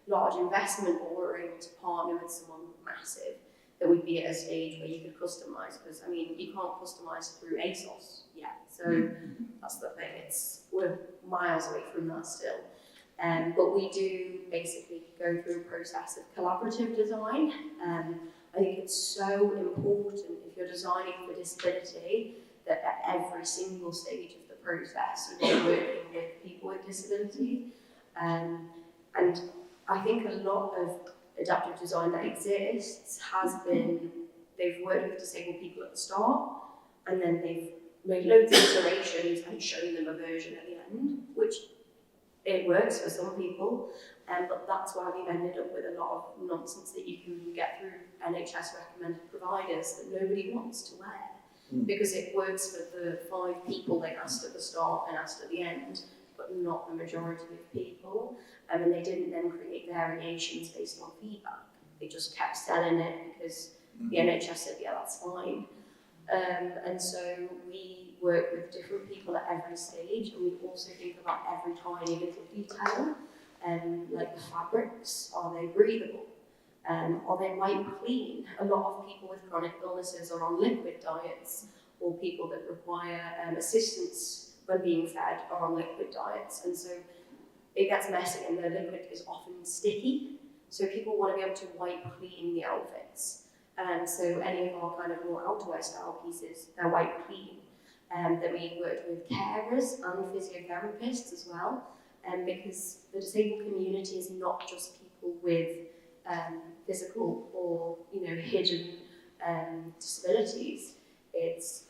F: large investment or we're able to partner with someone massive that we'd be at a stage where you could customise, because, you can't customise through ASOS yet, so that's the thing, we're miles away from that still. But we do basically go through a process of collaborative design. I think it's so important if you're designing for disability that at every single stage of the process you're working with people with disability. And I think a lot of adaptive design that exists has been, they've worked with disabled people at the start, and then they've made loads of iterations and shown them a version at the end, which it works for some people, but that's why we've ended up with a lot of nonsense that you can get through NHS recommended providers that nobody wants to wear, because it works for the 5 people they asked at the start and asked at the end, but not the majority of people. And they didn't then create variations based on feedback. They just kept selling it because the NHS said, yeah, that's fine. And so we work with different people at every stage, and we also think about every tiny little detail. Like the fabrics, are they breathable? Are they wipe clean? A lot of people with chronic illnesses are on liquid diets, or people that require assistance when being fed are on liquid diets, and so it gets messy and the liquid is often sticky, so people want to be able to wipe clean the outfits. So any of our kind of more outerwear style pieces, they're wipe clean. Then we worked with carers and physiotherapists as well, because the disabled community is not just people with physical or hidden disabilities. It's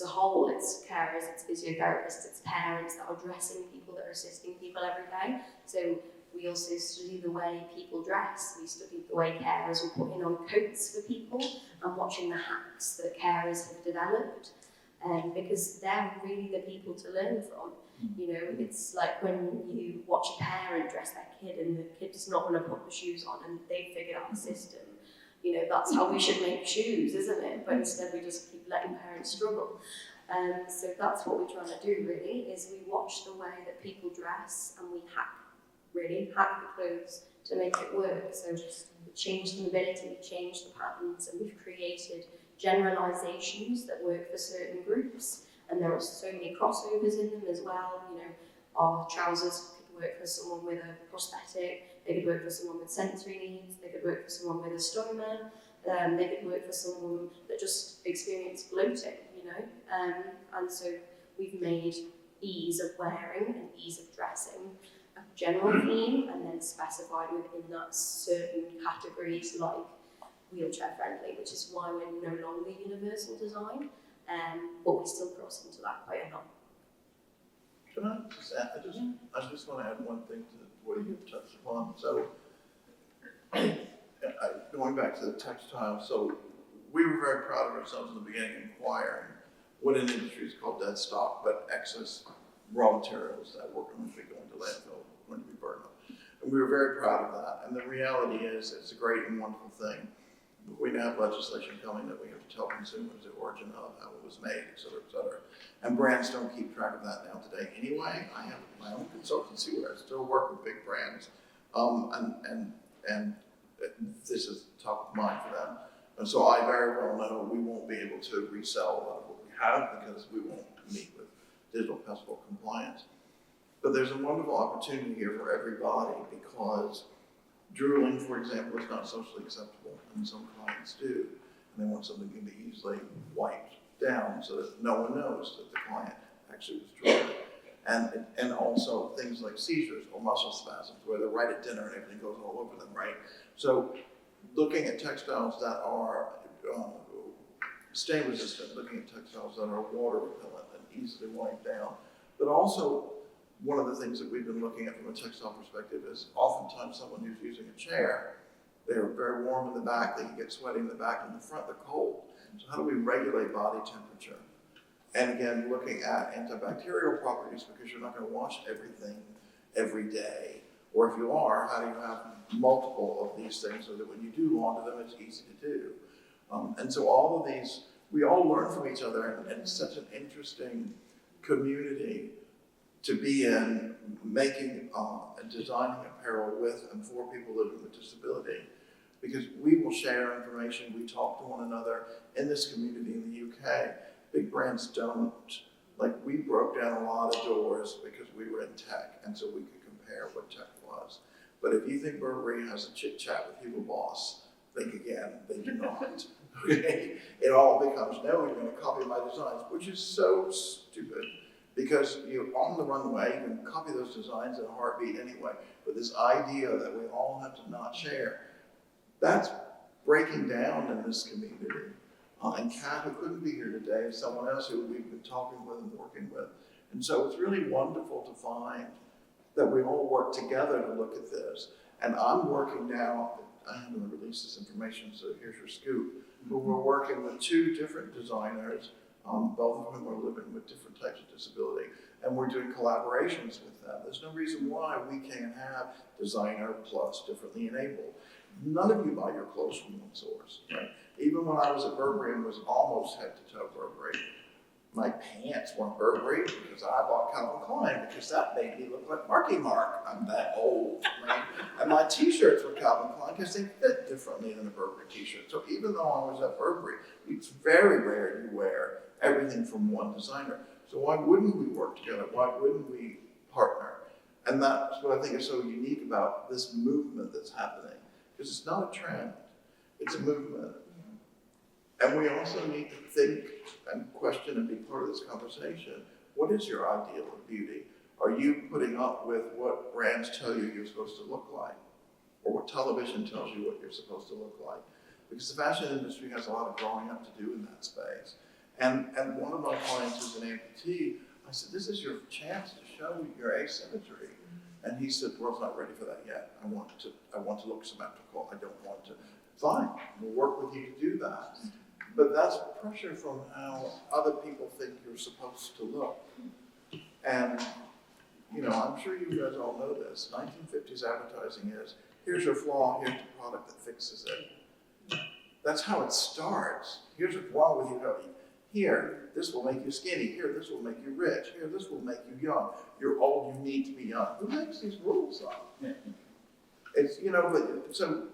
F: a whole. It's carers, it's physiotherapists, it's parents that are dressing people, that are assisting people every day. So we also study the way people dress. We studied the way carers were putting on coats for people and watching the hacks that carers have developed, because they're really the people to learn from. It's like when you watch a parent dress their kid and the kid does not want to put the shoes on and they figured out the system. That's how we should make shoes, isn't it? But instead we just keep letting parents struggle. So that's what we're trying to do really, is we watch the way that people dress and we hack the clothes to make it work. So we change the mobility, we change the patterns, and we've created generalizations that work for certain groups. And there are so many crossovers in them as well. Our trousers could work for someone with a prosthetic, they could work for someone with sensory needs, they could work for someone with a stoma, they could work for someone that just experienced bloating, and so we've made ease of wearing and ease of dressing a general theme, and then specified within that certain categories like wheelchair friendly, which is why we're no longer universal design, but we still cross into that quite a lot.
D: Can I just add, I just want to add one thing to what you touched upon. So, going back to the textile, so we were very proud of ourselves in the beginning inquiring what in industry is called dead stock, but excess raw materials that were going to be going to landfill, going to be burned up. And we were very proud of that. And the reality is, it's a great and wonderful thing. But we now have legislation coming that we have to tell consumers the origin of, how it was made, et cetera, et cetera. And brands don't keep track of that now today anyway. I have my own consultancy where I still work with big brands, and this is top of mind for them. And so I very well know we won't be able to resell a lot of what we have because we won't meet with digital passport compliance. But there's a wonderful opportunity here for everybody, because drooling, for example, is not socially acceptable, and some clients do. And they want something that can be easily wiped down so that no one knows that the client actually was drooling. And also things like seizures or muscle spasms, where they're right at dinner and everything goes all over them, right? So looking at textiles that are stain resistant, looking at textiles that are water repellent and easily wiped down. But also, one of the things that we've been looking at from a textile perspective is oftentimes someone who's using a chair, they're very warm in the back, they can get sweaty in the back, and in the front they're cold. So how do we regulate body temperature? And again, looking at antibacterial properties, because you're not going to wash everything every day. Or if you are, how do you have multiple of these things so that when you do launder them, it's easy to do? And so all of these, we all learn from each other, and it's such an interesting community to be in, making and designing apparel with and for people living with disability, because we will share information, we talk to one another in this community in the UK. Big brands don't. Like, we broke down a lot of doors because we were in tech, and so we could compare what tech was. But if you think Burberry has a chit chat with Hugo Boss, think again, they do not. Okay? It all becomes, no, you're going to copy my designs, which is so stupid. Because you're on the runway, you can copy those designs in a heartbeat anyway. But this idea that we all have to not share, that's breaking down in this community. And Kat, who couldn't be here today, is someone else who we've been talking with and working with. And so it's really wonderful to find that we all work together to look at this. And I'm working now, I haven't released this information, so here's your scoop. But we're working with 2 different designers, both of whom are living with different types of disability, and we're doing collaborations with them. There's no reason why we can't have designer plus differently enabled. None of you buy your clothes from one source, right? Even when I was at Burberry and was almost head to toe Burberry, My pants weren't Burberry because I bought Calvin Klein because that made me look like Marky Mark. I'm that old, right? And my t-shirts were Calvin Klein because they fit differently than a Burberry t-shirt. So even though I was at Burberry, it's very rare you wear everything from one designer. So why wouldn't we work together? Why wouldn't we partner? And that's what I think is so unique about this movement that's happening. Because it's not a trend, it's a movement. And we also need to think and question and be part of this conversation. What is your ideal of beauty? Are you putting up with what brands tell you you're supposed to look like? Or what television tells you what you're supposed to look like? Because the fashion industry has a lot of growing up to do in that space. And one of my clients who's an amputee, I said, this is your chance to show your asymmetry. And he said, the world's not ready for that yet. I want to look symmetrical. I don't want to. Fine, we'll work with you to do that. But that's pressure from how other people think you're supposed to look. And, I'm sure you guys all know this. 1950s advertising is, here's your flaw, here's the product that fixes it. That's how it starts. Here's what's wrong with you. Here, this will make you skinny. Here, this will make you rich. Here, this will make you young. You're old, you need to be young. Who makes these rules up? It's, so,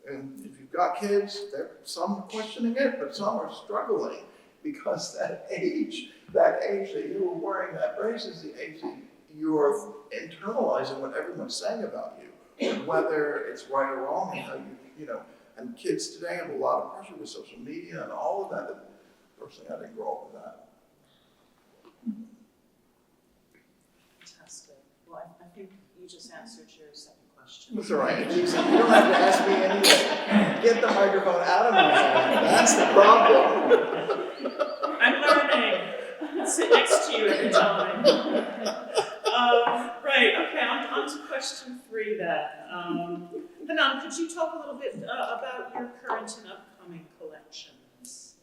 D: and if you've got kids, some are questioning it, but some are struggling because that age that you were wearing that brace is the age that you're internalizing what everyone's saying about you, whether it's right or wrong, and how and kids today have a lot of pressure with social media and all of that. Personally, I didn't grow up with that.
C: Fantastic. Well, I think you just answered your second question.
D: That's all right. You don't have to ask me anything. Get the microphone out of my hand. That's the problem.
C: I'm learning. I'll sit next to you every time. Right, okay, on to question 3 then. Hanan, could you talk a little bit about your current and upcoming collections?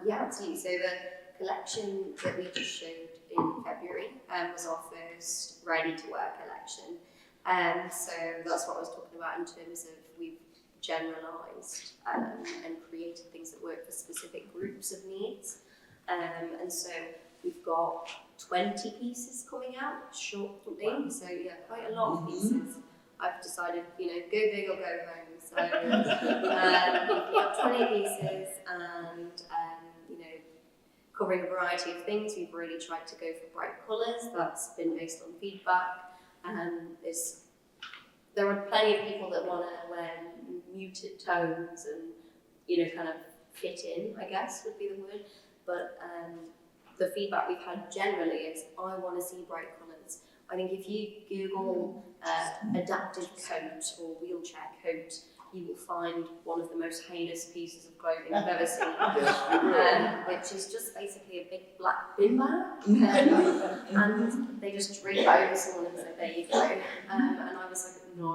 F: Yeah, absolutely. So the collection that we just showed in February was our first ready-to-wear collection. So that's what I was talking about in terms of we've generalised and created things that work for specific groups of needs. And so we've got 20 pieces coming out shortly. So yeah, quite a lot of pieces. I've decided, go big or go home. So we've got 20 pieces and, covering a variety of things. We've really tried to go for bright colours. That's been based on feedback. There are plenty of people that want to wear muted tones and, kind of fit in, I guess would be the word. But the feedback we've had generally is, I want to see bright colours. I think if you Google adaptive coat or wheelchair coat, you will find one of the most heinous pieces of clothing I've ever seen, which is just basically a big black bin bag, and they just drape it over someone and say, there you go. And I was like, no.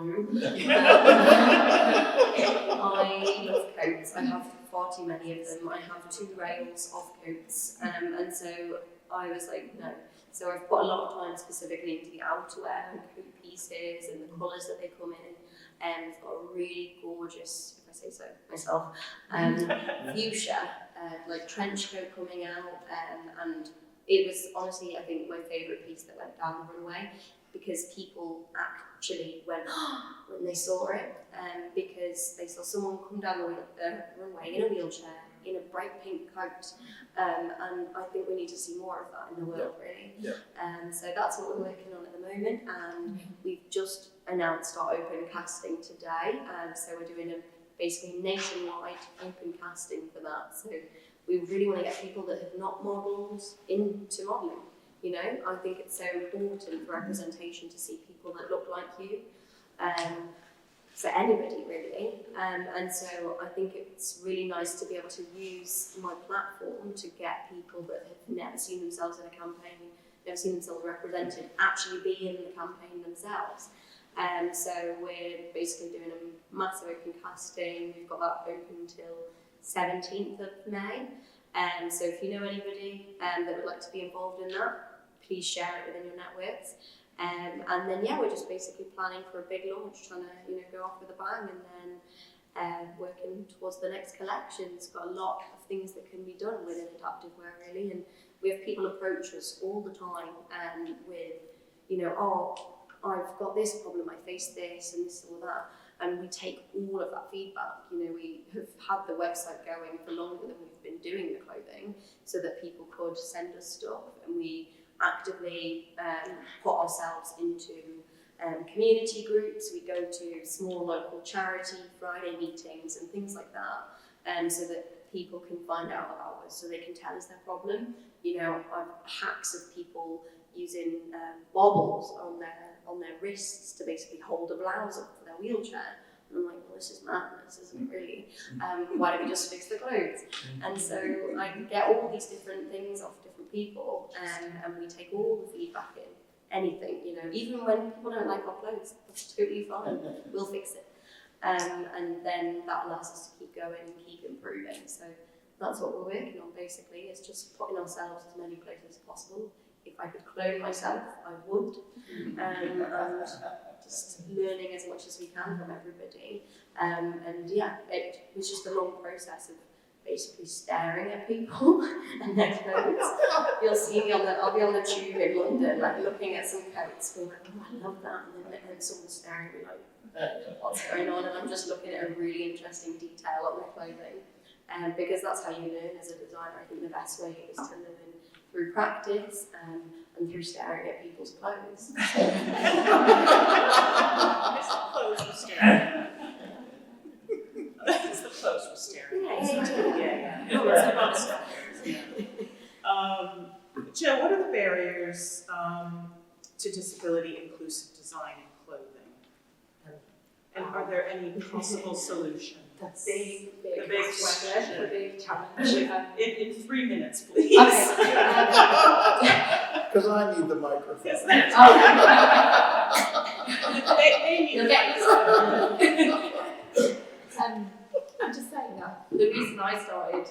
F: I love coats. I have far too many of them. I have 2 rails of coats, and so I was like, no. So I've put a lot of time specifically into the outerwear and coat pieces and the colours that they come in. I've got a really gorgeous, if I say so myself, fuchsia, like trench coat coming out, and it was honestly, I think, my favourite piece that went down the runway, because people actually went when they saw it, because they saw someone come down the runway in a wheelchair, in a bright pink coat, and I think we need to see more of that in the world, really. So that's what we're working on at the moment, and we've just announced our open casting today, so we're doing basically nationwide open casting for that. So we really want to get people that have not modelled into modelling. I think it's so important for representation to see people that look like you. For anybody really, and so I think it's really nice to be able to use my platform to get people that have never seen themselves in a campaign, never seen themselves represented, actually be in the campaign themselves. So we're basically doing a massive open casting. We've got that open till 17th of May. So if you know anybody that would like to be involved in that, please share it within your networks. And then we're just basically planning for a big launch, trying to go off with a bang, and then working working towards the next collection. It's got a lot of things that can be done within adaptive wear, really, and we have people approach us all the time with, you know, oh, I've got this problem, I face this and this or that, and we take all of that feedback. You know, we have had the website going for longer than we've been doing the clothing, so that people could send us stuff, and we actively put ourselves into community groups. We go to small local charity Friday meetings and things like that, so that people can find out about us, so they can tell us their problem. You know, hacks of people using bobbles on their wrists to basically hold a blouse up for their wheelchair. And I'm like, well, this is madness, isn't it really? Why don't we just fix the clothes? And so I get all these different things off different people, and we take all the feedback in. Anything, you know, even when people don't like our clothes, that's totally fine. We'll fix it. And then that allows us to keep going and keep improving. So that's what we're working on, basically, is just putting ourselves as many places as possible. If I could clone myself, I would. And just learning as much as we can from everybody. And yeah, it was just a long process of basically staring at people and their clothes. You'll see me I'll be on the tube in London, like looking at some coats, being like, oh, I love that. And then someone's staring at me like, what's going on? And I'm just looking at a really interesting detail on their clothing. Because that's how you learn as a designer. I think the best way is to learn through practice and through staring at people's clothes.
C: It's the clothes we're staring at. It's the clothes we're staring at. Jill, what are the barriers to disability inclusive design in clothing? And are there any possible solutions?
E: The big
C: question.
E: question, the big challenge.
C: In 3 minutes, please.
E: Okay.
D: Because I need the microphone.
C: Yes, that's they need
E: You'll
C: the
E: get
C: microphone.
E: I'm just saying that the reason I started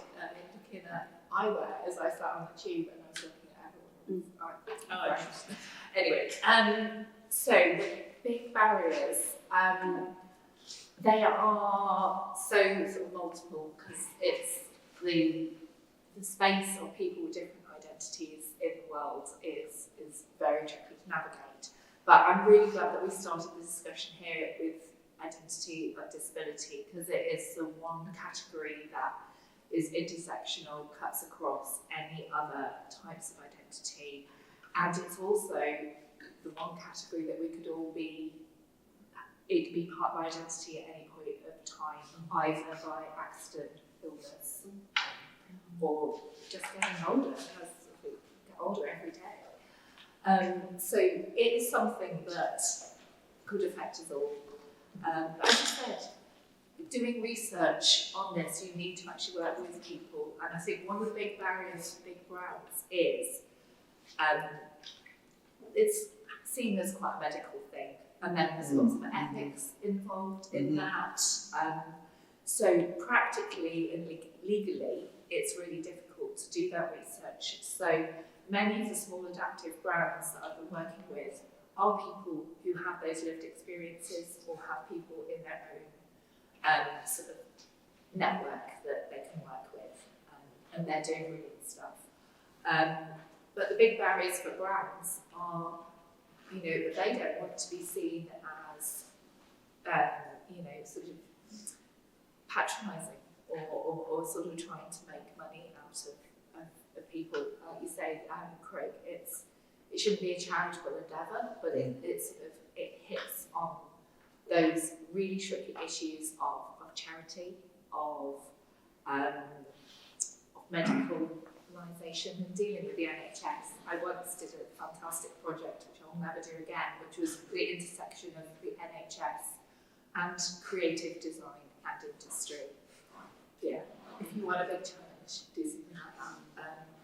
E: looking at eyewear is I sat on the tube and I was looking at everyone. Anyway, so the big barriers, they are so sort of multiple because it's the space of people with different identities in the world is very tricky to navigate. But I'm really glad that we started the discussion here with identity and disability, because it is the one category that is intersectional, cuts across any other types of identity, and it's also the one category that we could all be, it could be part of our identity at any point of time, either by accident, illness, or just getting older, as we get older every day. So it is something that could affect us all. As I said, doing research on this, you need to actually work with people, and I think one of the big barriers for big brands is it's seen as quite a medical thing, and then there's lots of ethics involved in that. So practically and legally, it's really difficult to do that research. So many of the small adaptive brands that I've been working with are people who have those lived experiences or have people in their own sort of network that they can work with, and they're doing really good stuff. But the big barriers for brands are, you know, that they don't want to be seen as, you know, sort of patronising or sort of trying to make money out of people. Like you say, Craig, it shouldn't be a charitable endeavour, but it hits on those really tricky issues of charity, of medicalisation and dealing with the NHS. I once did a fantastic project, which I'll never do again, which was the intersection of the NHS and creative design and industry. Yeah, if you want a big challenge, do something like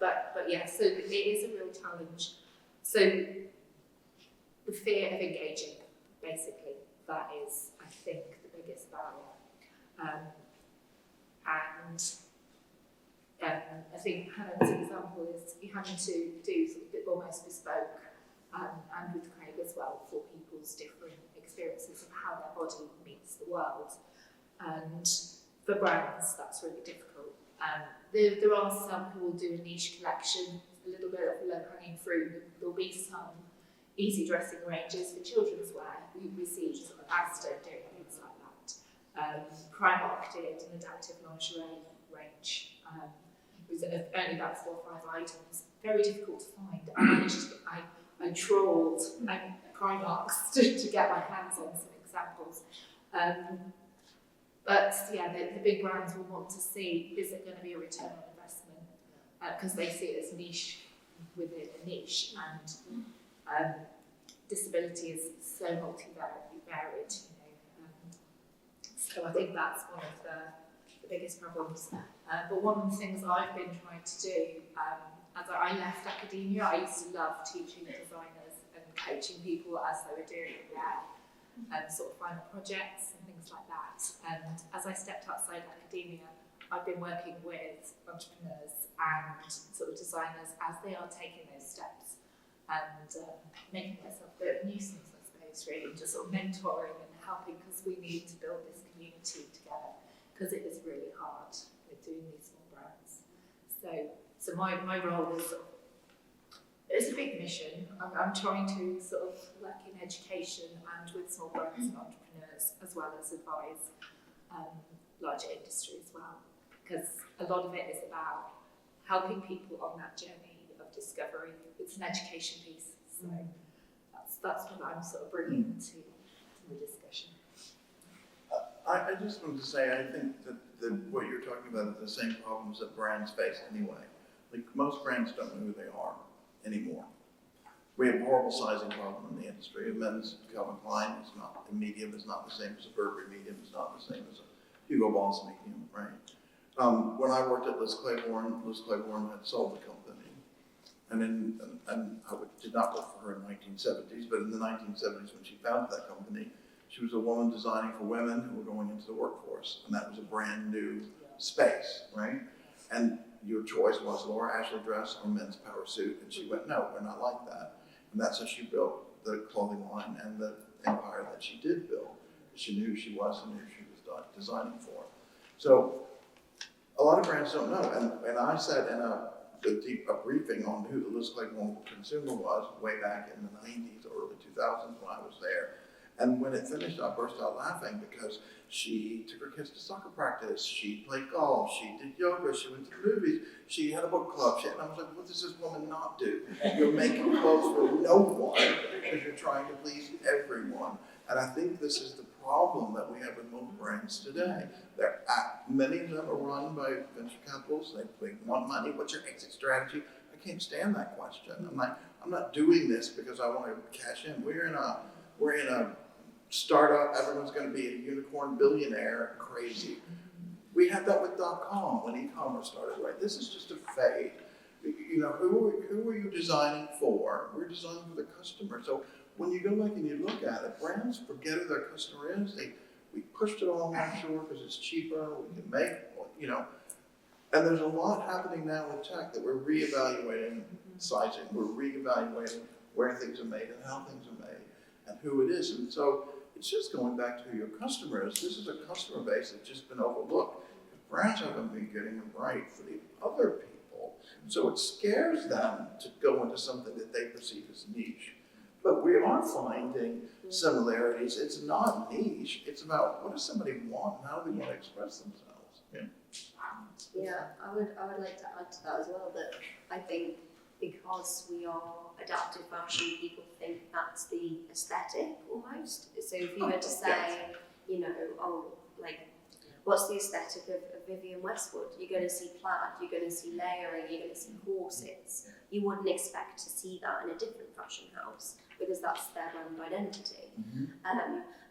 E: that. But yeah, so it is a real challenge. So the fear of engaging, basically, that is, I think, the biggest barrier. And I think Hannah's example is you having to do something almost bespoke, and with Craig as well, for people's different experiences of how their body meets the world. And for brands, that's really difficult. There are some who will do a niche collection, a little bit of low-hanging fruit. There'll be some easy dressing ranges for children's wear. We see sort of Asda doing things like that. Primark did an adaptive lingerie range. It was only about 4 or 5 items. Very difficult to find. I trawled Primarks to get my hands on some examples. But yeah, the big brands will want to see, is it going to be a return on investment? Because they see it as niche within a niche, and disability is so multivariate, so I think that's one of the biggest problems. But one of the things I've been trying to do, as I left academia, I used to love teaching designers and coaching people as they were doing their sort of final projects and things like that. And as I stepped outside academia, I've been working with entrepreneurs and sort of designers as they are taking those steps, and making myself a bit of a nuisance, I suppose, really, just sort of mentoring and helping, because we need to build this community together, because it is really hard with doing these small brands. So my role is it's a big mission. I'm trying to sort of work in education and with small brands and entrepreneurs, as well as advise larger industry as well, because a lot of it is about helping people on that journey of discovery. It's an education piece, so that's what I'm sort of bringing to the discussion.
D: I just wanted to say, I think that what you're talking about is the same problems that brands face anyway. Like, most brands don't know who they are anymore. We have a horrible sizing problem in the industry. A men's Calvin Klein is not, a medium is not the same as a Burberry medium, is not the same as a Hugo Boss medium, right? When I worked at Liz Claiborne had sold the company. And I did not work for her in the 1970s, but in the 1970s when she founded that company, she was a woman designing for women who were going into the workforce. And that was a brand new space, right? And your choice was Laura Ashley dress or men's power suit. And she went, no, we're not like that. And that's how she built the clothing line and the empire that she did build. She knew who she was and knew who she was designing for. So a lot of brands don't know. And I said in a briefing on who the Liz Claiborne consumer was way back in the 90s, early 2000s when I was there. And when it finished, I burst out laughing because she took her kids to soccer practice, she played golf, she did yoga, she went to the movies, she had a book club, and I was like, what does this woman not do? You're making clothes for no one because you're trying to please everyone. And I think this is the problem that we have with most brands today. Many of them are run by venture capitalists, they want money, what's your exit strategy? I can't stand that question. I'm not doing this because I want to cash in. We're in a startup, everyone's going to be a unicorn billionaire, crazy. We had that with .com when e-commerce started, right? This is just a fade. Who are you designing for? We're designing for the customer. So when you go back and you look at it, brands forget who their customer is. We pushed it all offshore because it's cheaper, we can make, and there's a lot happening now with tech that we're reevaluating sizing, we're reevaluating where things are made and how things are made and who it is. And so it's just going back to who your customer is. This is a customer base that's just been overlooked. Brands haven't been getting it right for the other people. So it scares them to go into something that they perceive as niche. But we are finding similarities. It's not niche. It's about what does somebody want and how do they want to express themselves.
F: Yeah, I would like to add to that as well, that I think because we are adaptive fashion, people think that's the aesthetic almost. So if you were to say, what's the aesthetic of Vivienne Westwood? You're going to see plaid, you're going to see layering, you're going to see corsets. You wouldn't expect to see that in a different fashion house because that's their brand identity. Mm-hmm.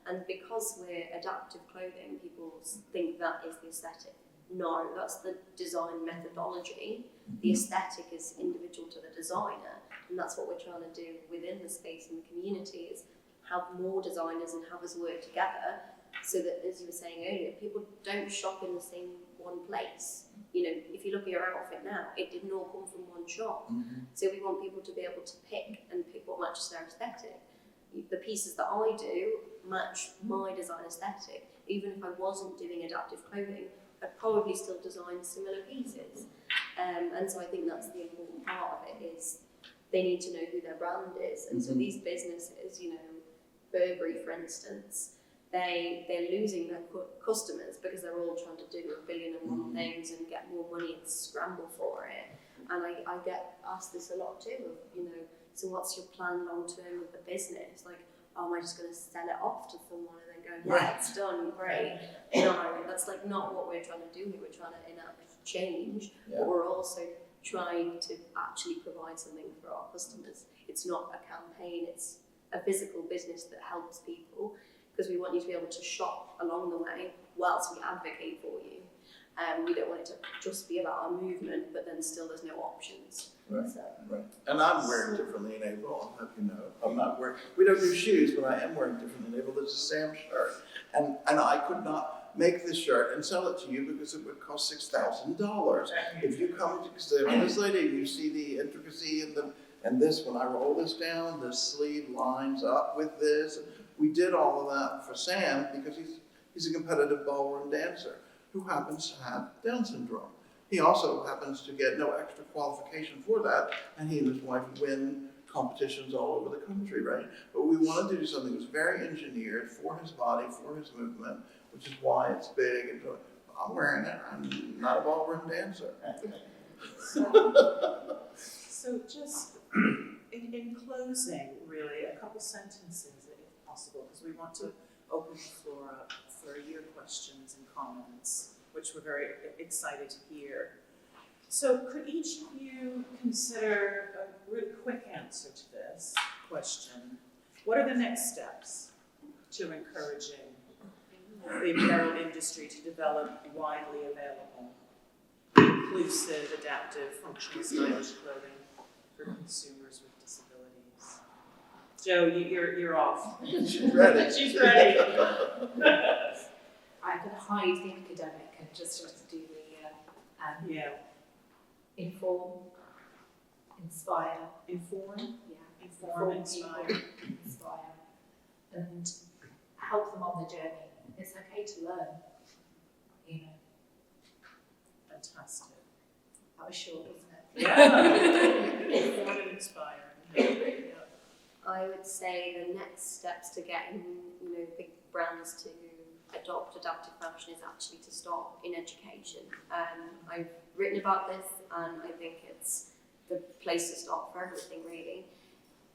F: And because we're adaptive clothing, people think that is the aesthetic. No, that's the design methodology. The aesthetic is individual to the designer, and that's what we're trying to do within the space and the community is have more designers and have us work together so that, as you were saying earlier, people don't shop in the same one place. If you look at your outfit now, it didn't all come from one shop. Mm-hmm. So we want people to be able to pick what matches their aesthetic. The pieces that I do match my design aesthetic. Even if I wasn't doing adaptive clothing, I'd probably still design similar pieces. And so I think that's the important part of it, is they need to know who their brand is. And so these businesses, you know, Burberry, for instance, they're losing their customers because they're all trying to do 1,000,001 things and get more money and scramble for it. And I get asked this a lot too, of, you know, so what's your plan long term with the business? Like, oh, am I just going to sell it off to someone and then go, yeah, it's done, great? No, that's like not what we're trying to do here. We're trying to enact change, but we're also trying to actually provide something for our customers. It's not a campaign, it's a physical business that helps people, because we want you to be able to shop along the way whilst we advocate for you. We don't want it to just be about our movement, but then still there's no options.
D: Right,
F: So.
D: right. And I'm wearing differently in April, I'll have you know. I'm not wearing, we don't do shoes, but I am wearing differently in April. There's a Sam shirt. And I could not make this shirt and sell it to you because it would cost $6,000. If you come to say, this lady, you see the intricacy and this, when I roll this down, the sleeve lines up with this. We did all of that for Sam because he's a competitive ballroom dancer who happens to have Down syndrome. He also happens to get no extra qualification for that, and he and his wife win competitions all over the country, right? But we wanted to do something that was very engineered for his body, for his movement, which is why it's big. And I'm wearing it. I'm not a ballroom dancer.
C: So just in closing, really, a couple sentences, if possible, because we want to open the floor up for your questions and comments, which we're very excited to hear. So could each of you consider a really quick answer to this question? What are the next steps to encouraging the apparel industry to develop widely available, inclusive, adaptive, functional, stylish clothing for consumers with disabilities? Jo, you're off.
D: She's ready.
C: She's ready.
E: I'm going to hide the academic and just do the inform, inspire.
C: Inform,
E: Yeah.
C: inform, inspire.
E: People, inspire, and help them on the journey. It's okay to learn, you know.
C: Fantastic.
E: That was short, wasn't it?
C: Yeah. Inform and inspire. Yeah.
F: I would say the next steps to getting, you know, big brands to adopt adaptive fashion is actually to start in education. I've written about this, and I think it's the place to start for everything, really.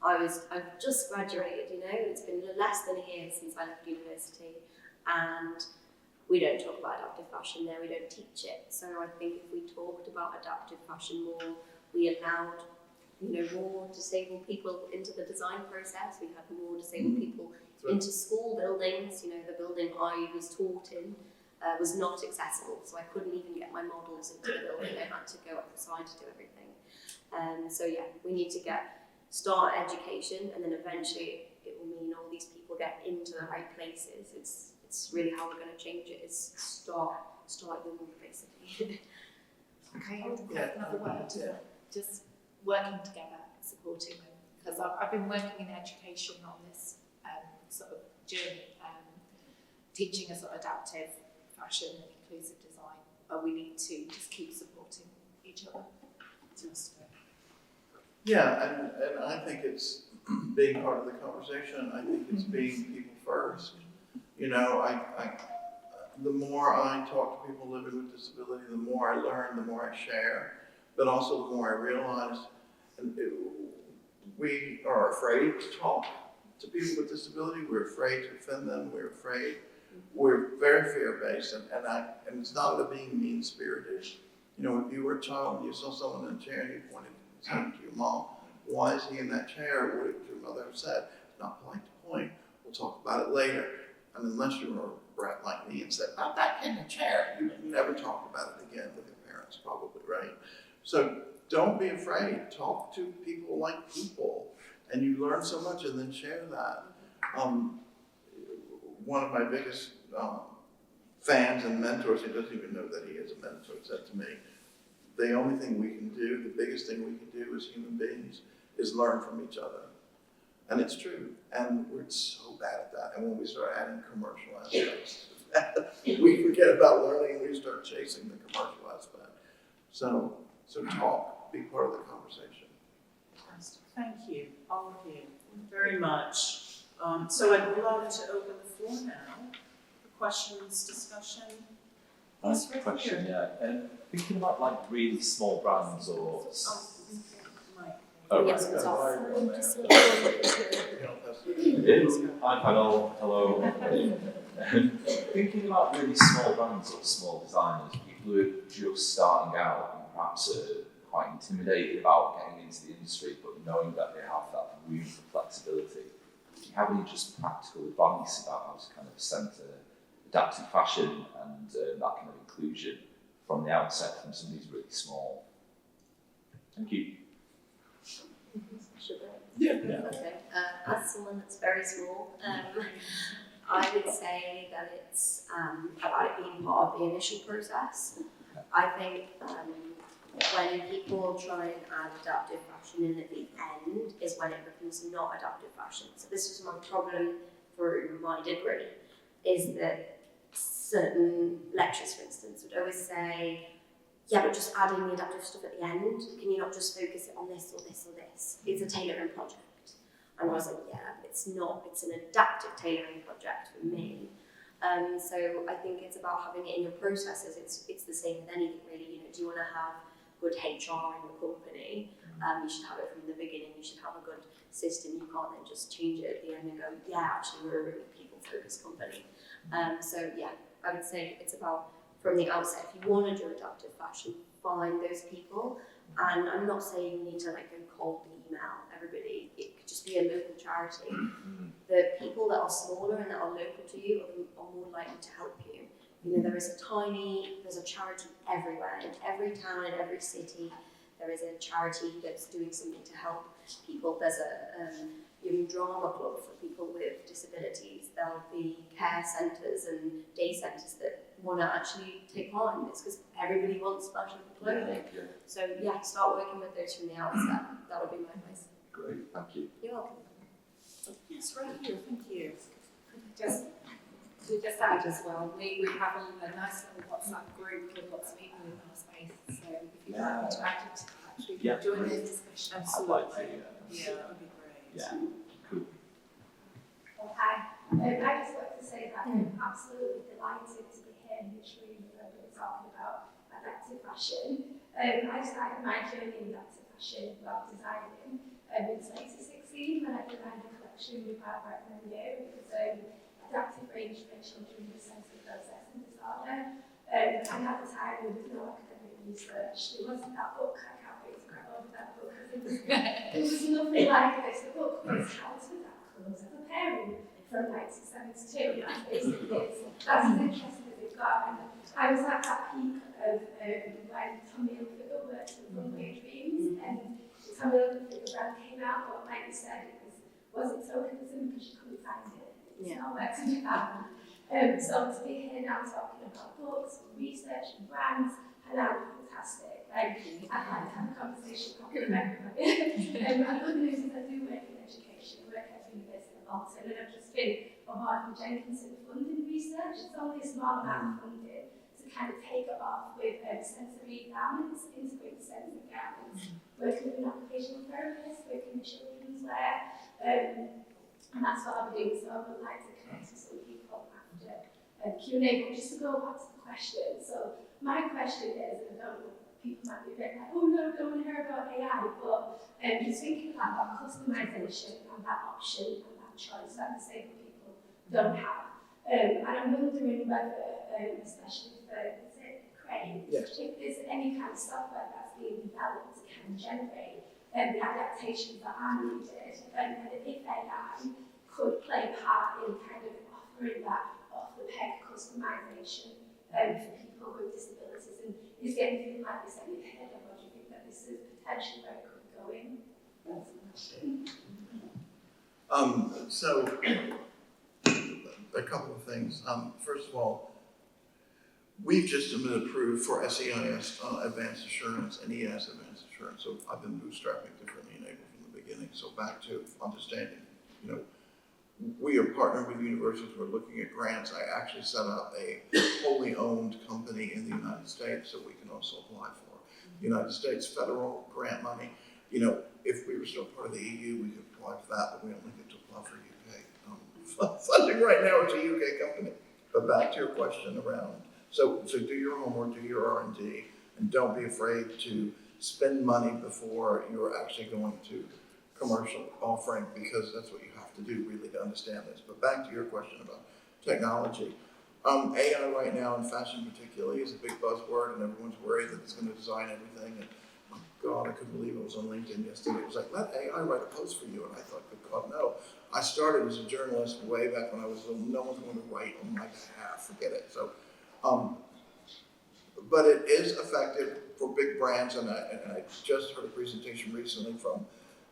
F: I've just graduated, you know, it's been less than a year since I left university, and we don't talk about adaptive fashion there, we don't teach it. So I think if we talked about adaptive fashion more, we allowed, you know, more disabled people into the design process, we had more disabled people into school buildings. You know, the building I was taught in was not accessible, so I couldn't even get my models into the building. I had to go outside to do everything. So yeah, we need to start education, and then eventually it will mean all these people get into the right places. It's really how we're going to change it. Is start young, basically.
E: Okay, another word. Just working together, supporting them. Because I've been working in education on this sort of journey, teaching us sort of adaptive fashion and inclusive design, but we need to just keep supporting each other.
D: Yeah, and I think it's being part of the conversation. I think it's being people first. You know, the more I talk to people living with disability, the more I learn, the more I share, but also the more I realize we are afraid to talk to people with disability. We're afraid to offend them. We're very fear-based, and it's not about being mean-spirited. You know, if you were a child and you saw someone in a chair and you pointed to your mom, why is he in that chair? What would your mother have said? It's not polite to point. We'll talk about it later. And unless you were a brat like me and said, "Not that kid in the chair," you never talk about it again with your parents, probably, right? So don't be afraid. Talk to people like people, and you learn so much, and then share that. One of my biggest fans and mentors, he doesn't even know that he is a mentor, said to me, the only thing we can do, the biggest thing we can do as human beings is learn from each other. And it's true. And we're so bad at that. And when we start adding commercial aspects that. We forget about learning and we start chasing the commercial aspect. So talk, be part of the conversation.
C: Fantastic. Thank you, all of you, very much. So I'd love to open the floor now for questions, discussion. Yes, right
G: Question,
C: here.
G: yeah. Thinking about like really small brands or.
C: Mike.
G: Oh,
F: Yes,
G: right.
F: it's off.
G: It is. Hi, panel. Hello. Thinking about really small brands or small designers, people who are just starting out and perhaps are quite intimidated about getting into the industry, but knowing that they have that room for flexibility. Do you have any just practical advice about how to kind of centre adaptive fashion and that kind of inclusion from the outset from somebody who's really small? Thank you.
F: Yeah. Okay. As someone that's very small, I would say that it's about it being part of the initial process. I think when people try and add adaptive fashion in at the end is when it becomes not adaptive fashion. So this was my problem through my degree, is that certain lecturers, for instance, would always say, yeah, but just adding the adaptive stuff at the end, can you not just focus it on this or this or this? It's a tailoring project. And I was like, yeah, it's not, it's an adaptive tailoring project for me. So I think it's about having it in your processes. It's the same with anything really. You know, do you want to have good HR in your company? You should have it from the beginning. You should have a good system. You can't then just change it at the end and go, yeah, actually we're a really people-focused company. So yeah, I would say it's about from the outset. If you want to do adaptive fashion, find those people. And I'm not saying you need to like go cold email everybody. It could just be a local charity. The people that are smaller and that are local to you are more likely to help you. You know, there's a charity everywhere. In every town, in every city, there is a charity that's doing something to help people. There's a young drama club for people with disabilities. There'll be care centres and day centres that want to actually take part in this because everybody wants fashionable clothing.
G: Yeah.
F: So yeah, start working with those from the outset. That would be my advice.
G: Great, thank you.
F: You're welcome.
C: Yes, right here, thank you.
E: To just add as well, we have a nice little WhatsApp group with lots of people in our space, so if you'd like to add to that, we can join those discussions.
G: I'd like to,
C: Yeah, that would be great.
G: yeah, cool.
H: Well, hi. I just want to say that I'm absolutely delighted to be here in this room when we're talking about adaptive fashion. I started my journey in adaptive fashion while designing in 2016 when I designed a collection with Barbara and Menu. It was adaptive range for children with sensory processing disorder. And at the time there was no academic research. There wasn't that book, I can't wait to grab over that book because it was nothing like this. The book was How to Adapt Clothes as a Parent from 1972. That's as interesting as it got. And I was at that peak of when Tommy Hilfiger worked with Runway Dreams, and the Tommy Hilfiger brand came out, but like you said, it wasn't tokenism because you couldn't find it. It's nowhere to be found. So to be here now talking about books, and research and brands, and that was fantastic. Like, I'd like to have a conversation with everybody. And the good news is I do work in education, I work at the University of Bolton, and I've just been awarded with Jenkinson funding research. It's only a small amount of funding to kind of take it off with sensory garments, integrated sensory garments, working with an occupational therapist, working with children's wear, and that's what I'll be doing. So I would like to connect with some people after Q&A, but just to go back to the question. So my question is, and I don't know, people might be a bit like, oh no, I don't want to hear about AI, but just thinking about that customization and that option and that choice that disabled people don't have. And I'm wondering whether, especially for, is it Crane?
D: Yes.
H: If there's any kind of software that's being developed to kind of generate the adaptations that are needed, and if AI could play a part in kind of offering that off-the-peg customization for people with disabilities, and is there anything like this that you've heard of, or do you think that this is potentially where it could be going? That's the question.
D: So a couple of things. First of all, we've just been approved for SEIS Advanced Assurance and ES Advanced Assurance. So I've been bootstrapping differently enabled from the beginning. So back to understanding, you know, we are partnering with universities. We're looking at grants. I actually set up a wholly owned company in the United States that we can also apply for. United States federal grant money. You know, if we were still part of the EU, we could apply for that, but we only get to apply for UK funding right now. It's a UK company. But back to your question around, so do your homework, do your R&D, and don't be afraid to spend money before you're actually going to commercial offering, because that's what you have to do really to understand this. But back to your question about technology. AI right now in fashion particularly is a big buzzword, and everyone's worried that it's going to design everything. And oh God, I couldn't believe it was on LinkedIn yesterday. It was like, let AI write a post for you. And I thought, good God, no. I started as a journalist way back when I was little. No one's going to write on my behalf. Forget it. So, but it is effective for big brands. And I just heard a presentation recently from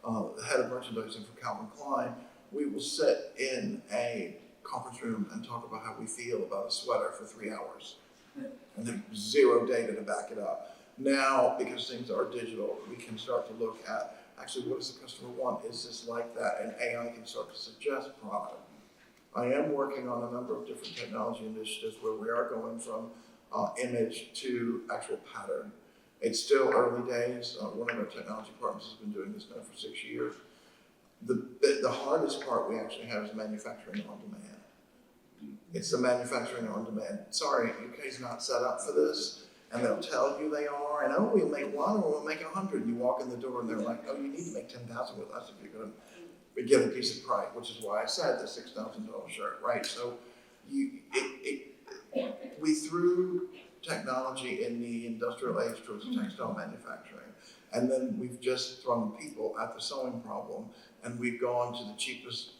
D: the head of merchandising for Calvin Klein. We will sit in a conference room and talk about how we feel about a sweater for 3 hours. And there's zero data to back it up. Now, because things are digital, we can start to look at actually what does the customer want? Is this like that? And AI can start to suggest product. I am working on a number of different technology initiatives where we are going from image to actual pattern. It's still early days. One of our technology partners has been doing this now for 6 years. The hardest part we actually have is manufacturing on demand. It's the manufacturing on demand. Sorry, UK's not set up for this, and they'll tell you they are, and oh, we'll make 1 or we'll make 100, and you walk in the door and they're like, oh, you need to make 10,000 with us if you're going to get a decent price, which is why I said the $6,000 shirt, right? So we threw technology in the industrial age towards textile manufacturing, and then we've just thrown people at the sewing problem, and we've gone to the cheapest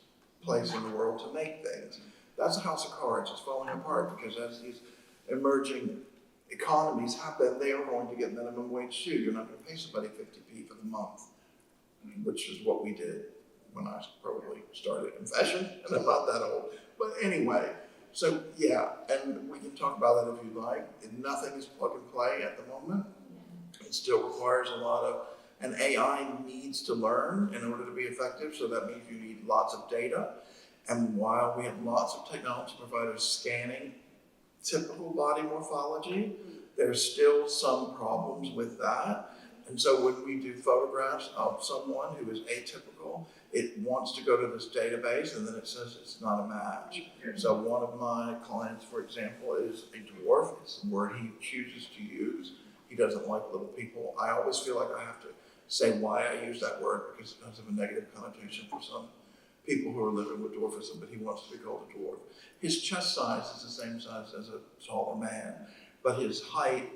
D: place in the world to make things. That's a house of cards. It's falling apart because as these emerging economies happen, they are going to get minimum wage too. You're not going to pay somebody 50p for the month, which is what we did when I probably started in fashion, and I'm not that old. But anyway, so yeah, and we can talk about that if you like. Nothing is plug and play at the moment. It still requires a lot of, and AI needs to learn in order to be effective, so that means you need lots of data. And while we have lots of technology providers scanning typical body morphology, there's still some problems with that. And so when we do photographs of someone who is atypical, it wants to go to this database and then it says it's not a match. So one of my clients, for example, is a dwarf. It's the word he chooses to use. He doesn't like little people. I always feel like I have to say why I use that word because it has a negative connotation for some people who are living with dwarfism, but he wants to be called a dwarf. His chest size is the same size as a taller man, but his height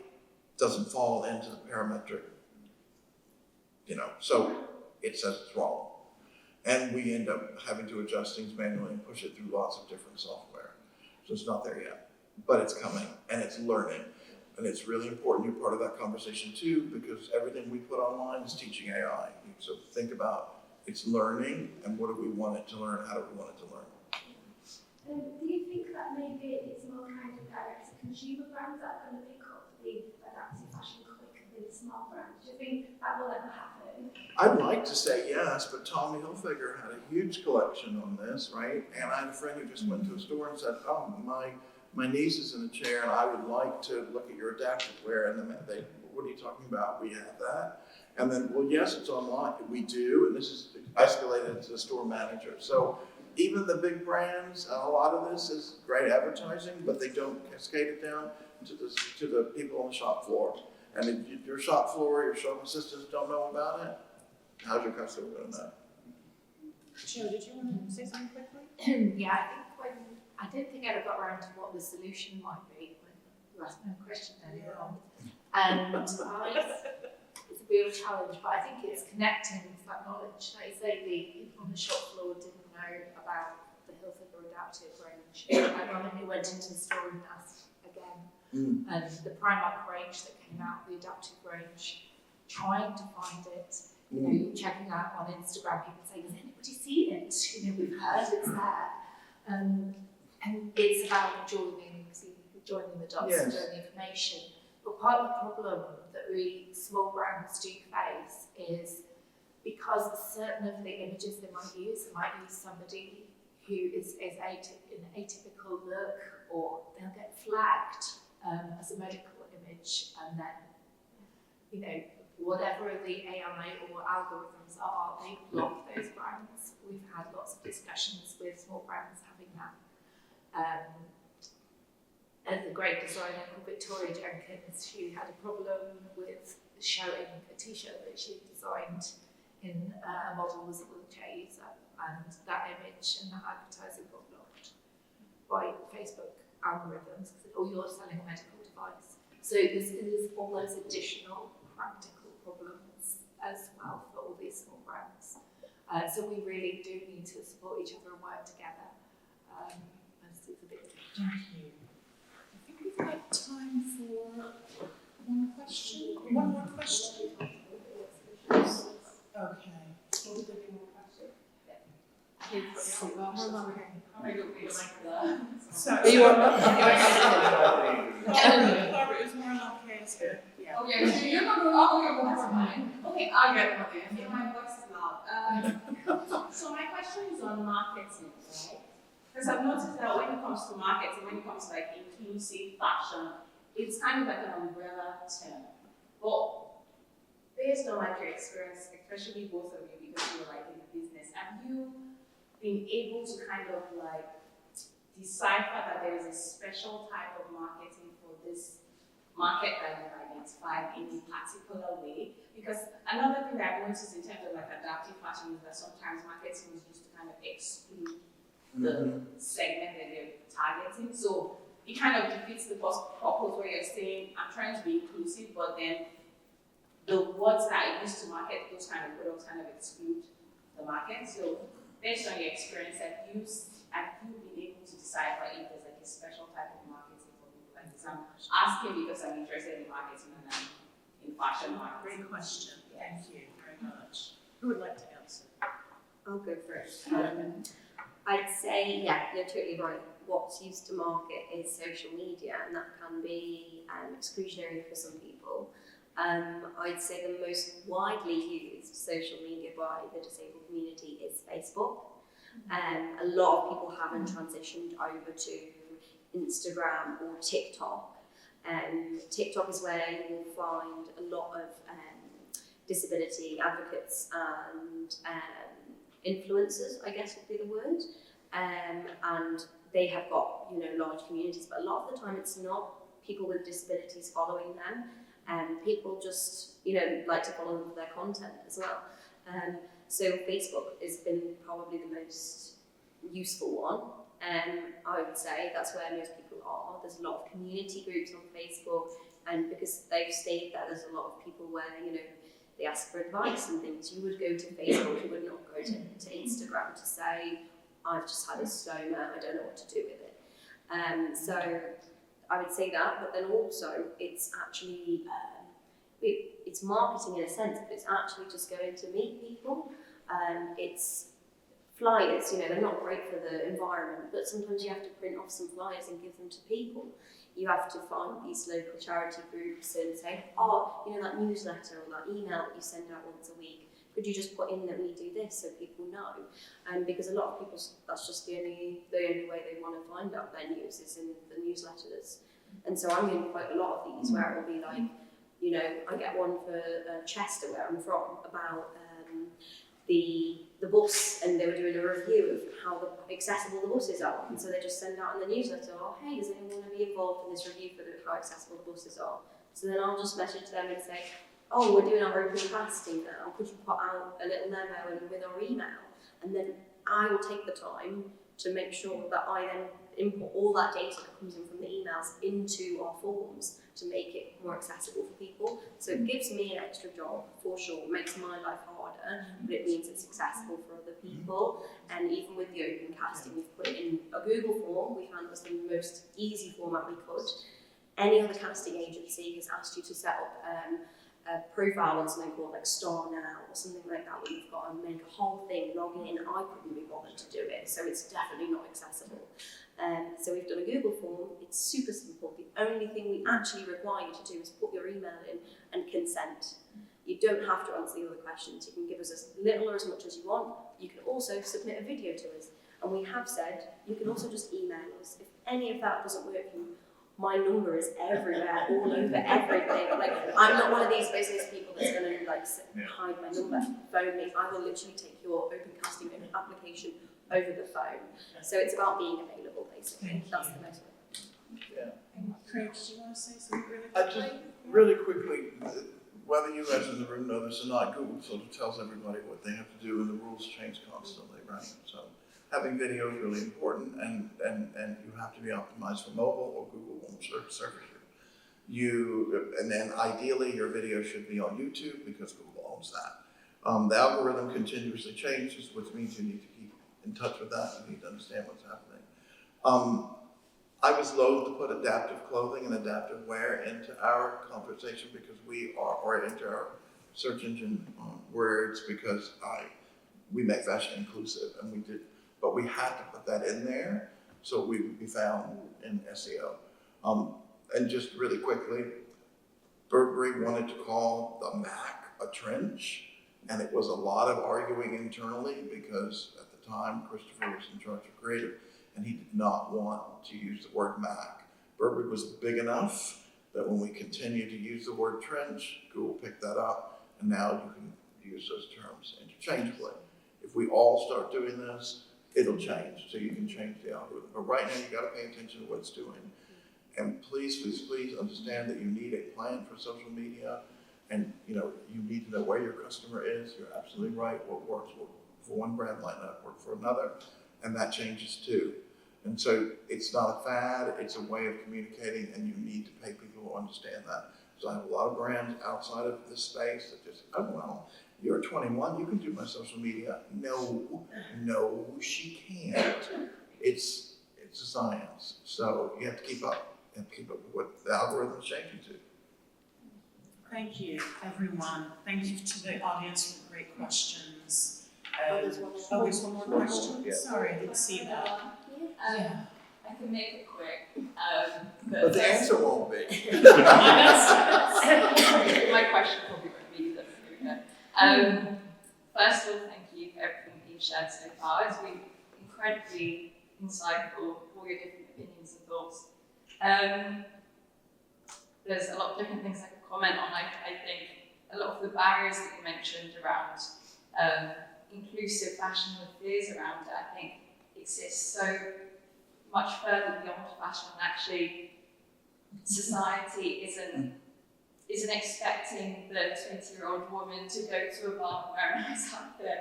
D: doesn't fall into the parametric, so it says it's wrong. And we end up having to adjust things manually and push it through lots of different software. So it's not there yet, but it's coming and it's learning. And it's really important you're part of that conversation too, because everything we put online is teaching AI. So think about it's learning, and what do we want it to learn? How do we want it to learn?
H: Do you think that maybe it's more kind of direct to consumer brands that are going to pick up the adaptive fashion quicker than small brands? Do you think that will ever happen?
D: I'd like to say yes, but Tommy Hilfiger had a huge collection on this, right? And I had a friend who just went to a store and said, oh, my niece is in a chair and I would like to look at your adaptive wear. And then they, what are you talking about? We have that. And then, well, yes, it's online. We do, and this is escalated to the store manager. So even the big brands, a lot of this is great advertising, but they don't cascade it down to the people on the shop floor. And if your shop floor, your shop assistants don't know about it, how's your customer going to know?
C: Jo, did you want to say something quickly?
E: Yeah, I don't think I ever got around to what the solution might be when you asked me a question earlier on. And it's a real challenge, but I think it's connecting that knowledge. Like you say, the people on the shop floor didn't know about the Hilfiger adaptive range. And when we went into the store and asked again, and the Primark range that came out, the adaptive range, trying to find it, checking out on Instagram, people saying, has anybody seen it? We've heard it's there. And it's about joining the dots and joining the information. But part of the problem that we small brands do face is because certain of the images they might use somebody who is in an atypical look, or they'll get flagged as a medical image, and then, you know, whatever the AI or algorithms are, they block those brands. We've had lots of discussions with small brands having that. And the great designer called Victoria Jenkins, who had a problem with showing a t-shirt that she designed in a model was a wheelchair user, and that image and that advertising got blocked by Facebook algorithms because, oh, you're selling a medical device. So there's all those additional practical problems as well for all these small brands. So we really do need to support each other and work together. It's a bit
C: Thank you. I think we've got time for one question. One more question. Okay. So,
B: Are you on?
C: Barbara, it was more like case. Yeah.
I: Okay, so you're not going to go for mine. Okay, I'll get one then. So my voice is loud. So my question is on marketing, right? Because I've noticed that when it comes to marketing, when it comes to like inclusive fashion, it's kind of like an umbrella term. But based on like your experience, especially both of you, because you're like in the business, have you been able to kind of like decipher that there is a special type of marketing for this market that you've identified in a particular way? Because another thing that I've noticed in terms of like adaptive fashion is that sometimes marketing is used to kind of exclude the segment that they're targeting. So it kind of defeats the purpose where you're saying, I'm trying to be inclusive, but then the words that I use to market those kind of products kind of exclude the market. So based on your experience, have you been able to decipher if there's like a special type of marketing for people like this? I'm asking because I'm interested in marketing and I'm in fashion marketing.
C: Great question. Thank you very much. Who would like to answer?
F: I'll go first. I'd say, yeah, you're totally right. What's used to market is social media, and that can be exclusionary for some people. I'd say the most widely used social media by the disabled community is Facebook. A lot of people haven't transitioned over to Instagram or TikTok. TikTok is where you will find a lot of disability advocates and influencers, I guess would be the word. And they have got, you know, large communities, but a lot of the time it's not people with disabilities following them. People just, you know, like to follow them for their content as well. So Facebook has been probably the most useful one. I would say that's where most people are. There's a lot of community groups on Facebook, and because they've stayed there, there's a lot of people where, you know, they ask for advice and things. You would go to Facebook, you would not go to Instagram to say, I've just had a stoma, I don't know what to do with it. So I would say that, but then also it's actually, it's marketing in a sense, but it's actually just going to meet people. It's flyers, you know, they're not great for the environment, but sometimes you have to print off some flyers and give them to people. You have to find these local charity groups and say, oh, you know, that newsletter or that email that you send out once a week, could you just put in that we do this so people know? Because a lot of people, that's just the only way they want to find out their news is in the newsletters. And so I'm getting quite a lot of these where it'll be like, you know, I get one for Chester, where I'm from, about the bus, and they were doing a review of how accessible the buses are. And so they just send out in the newsletter, oh, hey, does anyone want to be involved in this review for how accessible the buses are? So then I'll just message them and say, oh, we're doing our open casting now, could you put out a little memo with our email? And then I will take the time to make sure that I then input all that data that comes in from the emails into our forms to make it more accessible for people. So it gives me an extra job, for sure, it makes my life harder, but it means it's accessible for other people. And even with the open casting, we've put it in a Google form. We found it was the most easy format we could. Any other casting agency has asked you to set up a profile on something called like Star Now or something like that, where you've got to make a whole thing, log in. I couldn't be bothered to do it, so it's definitely not accessible. So we've done a Google form. It's super simple. The only thing we actually require you to do is put your email in and consent. You don't have to answer the other questions. You can give us as little or as much as you want. You can also submit a video to us. And we have said, you can also just email us. If any of that doesn't work, my number is everywhere, all over everything. Like, I'm not one of these business people that's going to like hide my number. Phone me. I will literally take your open casting application over the phone. So it's about being available, basically. That's the most.
C: Craig, did you want to say something really
D: I
C: quickly?
D: just, really quickly, whether you guys in the room know this or not, Google sort of tells everybody what they have to do, and the rules change constantly, right? So having video is really important, and you have to be optimized for mobile, or Google won't surface you. And then ideally, your video should be on YouTube, because Google owns that. The algorithm continuously changes, which means you need to keep in touch with that. You need to understand what's happening. I was loath to put adaptive clothing and adaptive wear into our conversation because or into our search engine words, because we make fashion inclusive, and we did, but we had to put that in there so we would be found in SEO. And just really quickly, Burberry wanted to call the Mac a trench, and it was a lot of arguing internally because at the time Christopher was in charge of creative, and he did not want to use the word Mac. Burberry was big enough that when we continued to use the word trench, Google picked that up, and now you can use those terms interchangeably. If we all start doing this, it'll change, so you can change the algorithm. But right now, you gotta pay attention to what it's doing. And please, please, please understand that you need a plan for social media, and you need to know where your customer is. You're absolutely right. What works for one brand might not work for another, and that changes too. And so it's not a fad, it's a way of communicating, and you need to pay people who understand that. So I have a lot of brands outside of this space that just, oh well, you're 21, you can do my social media. No, she can't. It's a science. So you have to keep up with what the algorithm's changing to.
C: Thank you, everyone. Thank you to the audience for great questions. There's one more question?
D: Yeah.
C: Sorry, I didn't see that. Yeah.
I: I can make it quick.
D: But the answer won't be.
I: My question probably won't be that. Here we go. First of all, thank you for everything that you've shared so far. It's been incredibly insightful, all your different opinions and thoughts. There's a lot of different things I could comment on. I think a lot of the barriers that you mentioned around inclusive fashion, the fears around it, I think exists so much further beyond fashion, and actually society isn't expecting the 20-year-old woman to go to a bar and wear a nice outfit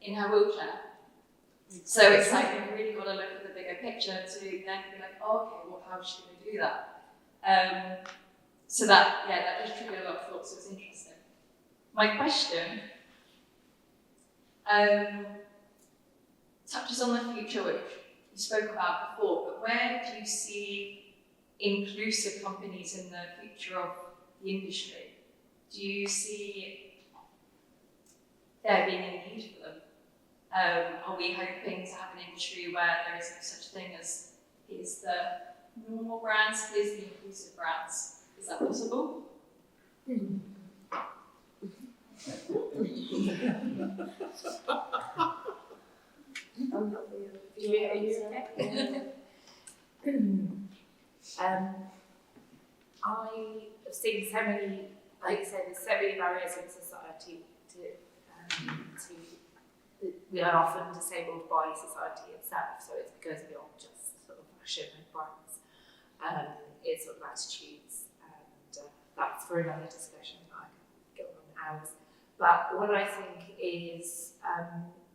I: in her wheelchair. So it's like you've really got to look at the bigger picture to then be like, oh, okay, well, how is she going to do that? So that just triggered a lot of thoughts, so it's interesting. My question touches on the future, which you spoke about before, but where do you see inclusive companies in the future of the industry? Do you see there being a need for them? Are we hoping to have an industry where there is no such thing as here's the normal brands, here's the inclusive brands? Is that possible?
E: I have seen so many, like you said, there's so many barriers in society we are often disabled by society itself, so it goes beyond just sort of fashion and brands. It's sort of attitudes, and that's for another discussion that I can go on hours. But what I think is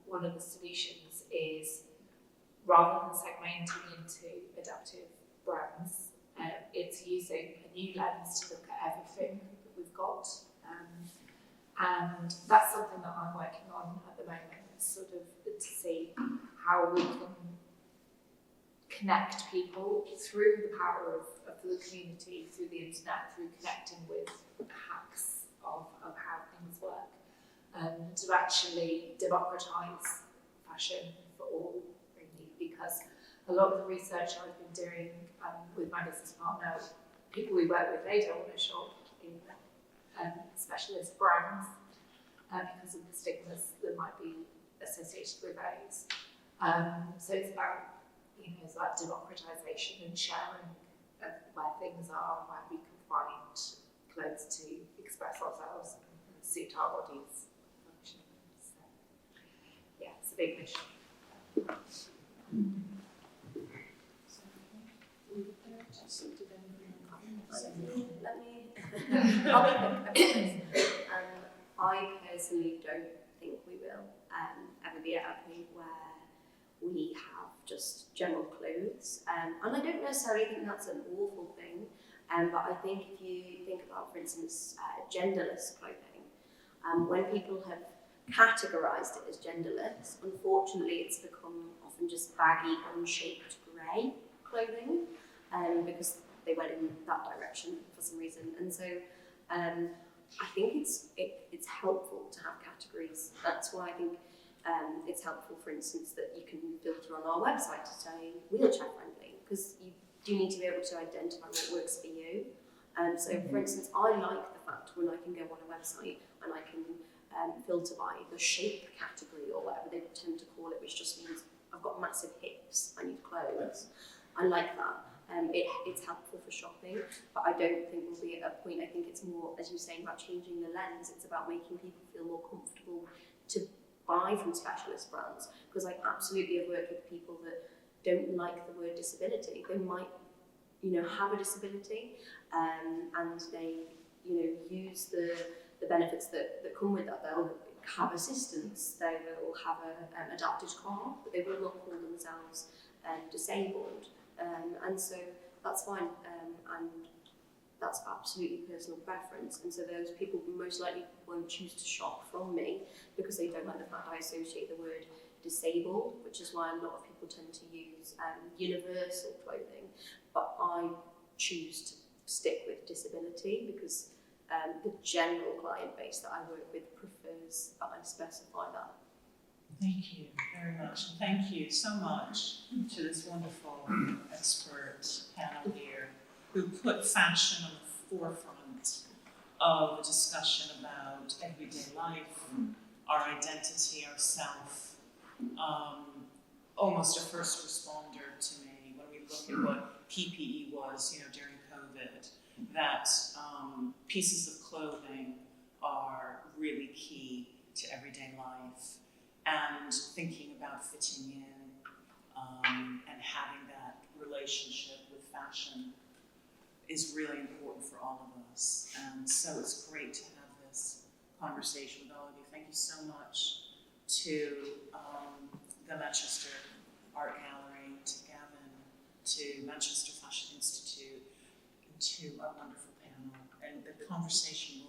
E: one of the solutions is, rather than segmenting into adaptive brands, it's using a new lens to look at everything that we've got. And that's something that I'm working on at the moment, sort of to see how we can connect people through the power of the community, through the internet, through connecting with hacks of how things work, and to actually democratise fashion for all, really, because a lot of the research I've been doing with my business partner, people we work with, they don't want to shop in specialist brands because of the stigmas that might be associated with those. So it's about, it's like democratisation and sharing of where things are, where we can find clothes to express ourselves and suit our bodies. So, yeah, it's a big mission.
F: Let me. I'll be quick, I promise. I personally don't think we will ever be at a point where we have just general clothes. And I don't necessarily think that's an awful thing. But I think if you think about, for instance, genderless clothing, when people have categorised it as genderless, unfortunately it's become often just baggy, unshaped grey clothing, because they went in that direction for some reason. And so I think it's helpful to have categories. That's why I think it's helpful, for instance, that you can filter on our website to say wheelchair friendly, because you do need to be able to identify what works for you. So, for instance, I like the fact when I can go on a website and I can filter by the shape category or whatever they tend to call it, which just means I've got massive hips, I need clothes. I like that. It's helpful for shopping, but I don't think we'll be at a point. I think it's more, as you're saying, about changing the lens. It's about making people feel more comfortable to buy from specialist brands, because I absolutely have worked with people that don't like the word disability. They might, have a disability, and they, use the benefits that come with that. They'll have assistance, they will have an adapted car, but they will not call themselves disabled. And so that's fine, and that's absolutely personal preference. And so those people most likely won't choose to shop from me because they don't like the fact I associate the word disabled, which is why a lot of people tend to use universal clothing. But I choose to stick with disability because the general client base that I work with prefers that I specify that.
C: Thank you very much. And thank you so much to this wonderful expert panel here who put fashion on the forefront of a discussion about everyday life, our identity, our self. Almost a first responder to me when we look at what PPE was, during COVID, that pieces of clothing are really key to everyday life. And thinking about fitting in and having that relationship with fashion is really important for all of us. And so it's great to have this conversation with all of you. Thank you so much to the Manchester Art Gallery, to Gavin, to Manchester Fashion Institute, and to our wonderful panel. And the conversation